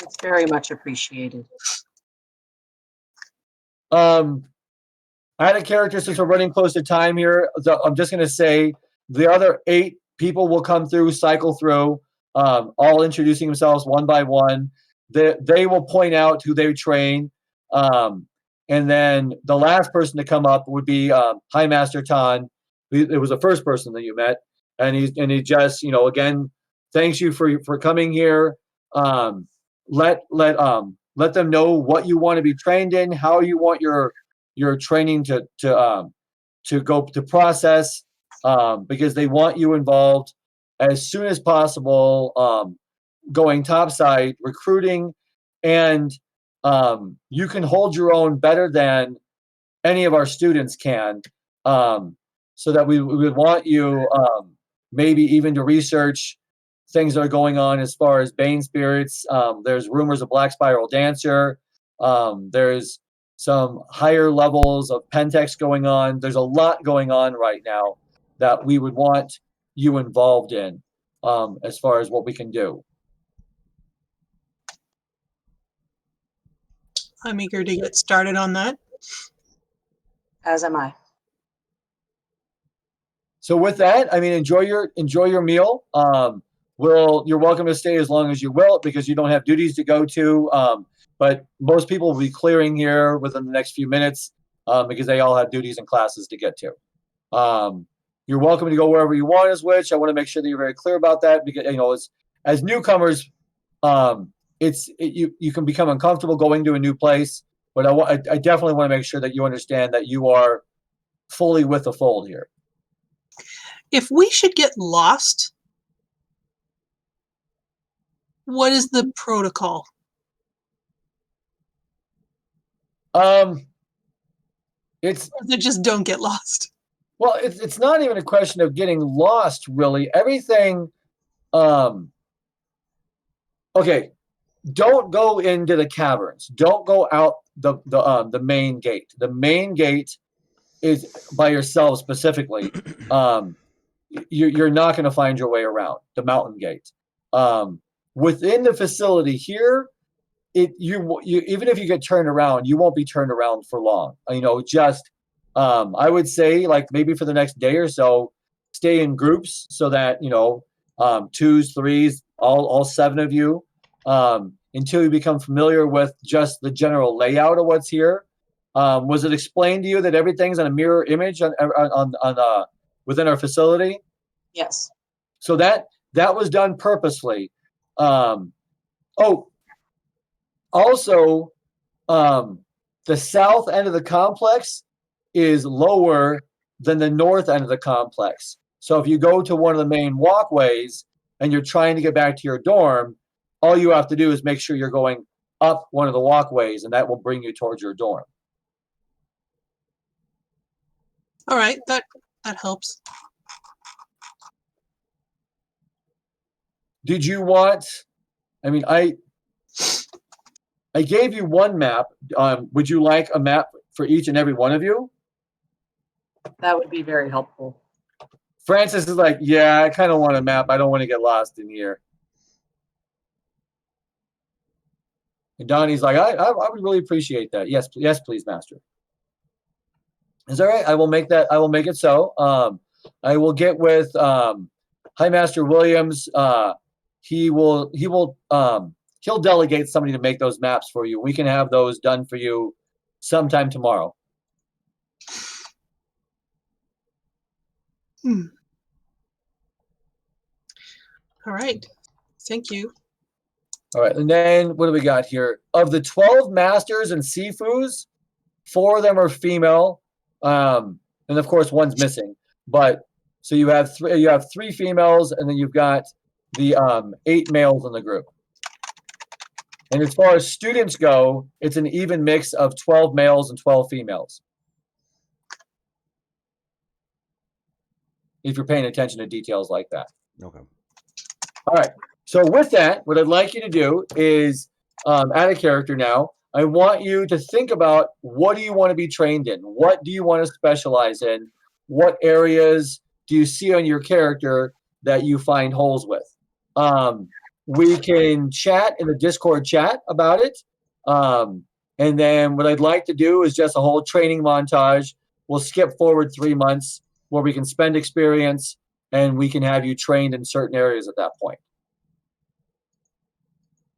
It's very much appreciated. Out of character, since we're running close to time here, I'm just going to say the other 8 people will come through, cycle through, all introducing themselves one by one. They will point out who they train. And then the last person to come up would be High Master Tan. It was the first person that you met. And he just, again, thanks you for coming here. Let them know what you want to be trained in, how you want your training to go to process, because they want you involved as soon as possible, going topside recruiting, and you can hold your own better than any of our students can, so that we would want you maybe even to research things that are going on as far as Bane spirits. There's rumors of Black Spiral Dancer. There's some higher levels of Pentex going on. There's a lot going on right now that we would want you involved in, as far as what we can do. I'm eager to get started on that. As am I. So with that, I mean, enjoy your meal. You're welcome to stay as long as you will, because you don't have duties to go to. But most people will be clearing here within the next few minutes, because they all have duties and classes to get to. You're welcome to go wherever you want as which. I want to make sure that you're very clear about that, because as newcomers, you can become uncomfortable going to a new place. But I definitely want to make sure that you understand that you are fully with the fold here. If we should get lost, What is the protocol? It's Or they just don't get lost. well, it's not even a question of getting lost, really. Everything. Okay, don't go into the caverns. Don't go out the main gate. The main gate is by yourself specifically. You're not going to find your way around the mountain gate. Within the facility here, you even if you get turned around, you won't be turned around for long. Just I would say like maybe for the next day or so, stay in groups so that twos, threes, all seven of you, until you become familiar with just the general layout of what's here. Was it explained to you that everything's on a mirror image on within our facility? Yes. So that was done purposely. Also, the south end of the complex is lower than the north end of the complex. So if you go to one of the main walkways and you're trying to get back to your dorm, all you have to do is make sure you're going up one of the walkways, and that will bring you towards your dorm. All right, that helps. Did you want? I mean, I gave you one map. Would you like a map for each and every one of you? That would be very helpful. Francis is like, yeah, I kind of want a map. I don't want to get lost in here. And Donnie's like, I would really appreciate that. Yes, please, Master. Is that right? I will make that. I will make it so. I will get with High Master Williams. He'll delegate somebody to make those maps for you. We can have those done for you sometime tomorrow. All right. Thank you. All right. And then what do we got here? Of the 12 masters and Sifus, 4 of them are female. And of course, one's missing. But so you have 3 females, and then you've got the 8 males in the group. And as far as students go, it's an even mix of 12 males and 12 females. If you're paying attention to details like that. Okay. All right. So with that, what I'd like you to do is add a character now. I want you to think about what do you want to be trained in? What do you want to specialize in? What areas do you see on your character that you find holes with? We can chat in the Discord chat about it. And then what I'd like to do is just a whole training montage. We'll skip forward 3 months where we can spend experience and we can have you trained in certain areas at that point.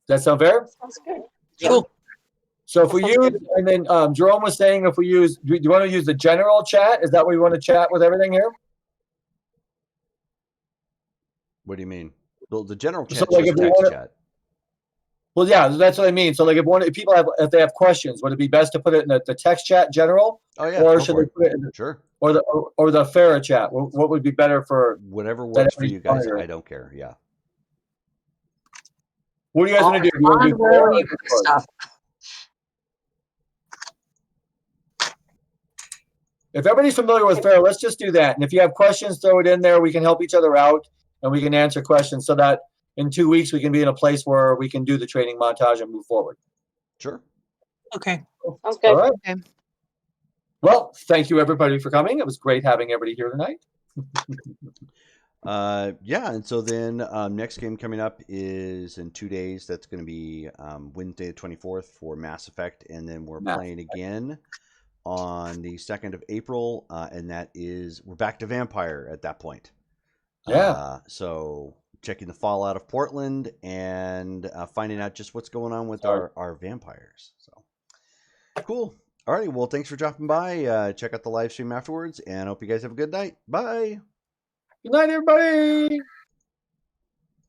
Does that sound fair? Sounds good. Cool. So if we use, and then Jerome was saying if we use, do you want to use the general chat? Is that what we want to chat with everything here? What do you mean? Well, the general So, chat like, is if we text wanna- chat. Well, yeah, that's what I mean. So like if they have questions, would it be best to put it in the text chat general? Oh yeah, Or go should for we it. put it in the, Sure. or the Fera chat? What would be better for Whatever works for you guys. fire. I don't care. Yeah. What do you guys want to do? Do you want to do Where Fera are or you Discord? stuff? If everybody's familiar with Fera, let's just do that. And if you have questions, throw it in there. We can help each other out and we can answer questions so that in 2 weeks we can be in a place where we can do the training montage and move forward. Sure. Okay. Sounds good. All right. Okay. Well, thank you everybody for coming. It was great having everybody here tonight. Yeah, and so then next game coming up is in 2 days. That's going to be Wednesday the 24th for Mass Effect, and then we're playing again on the 2nd of April, and that is we're back to Vampire at that point. Yeah. So checking the fallout of Portland and finding out just what's going on with our vampires. So cool. All right. Well, thanks for dropping by. Check out the live stream afterwards, and I hope you guys have a good night. Bye. Good night, everybody.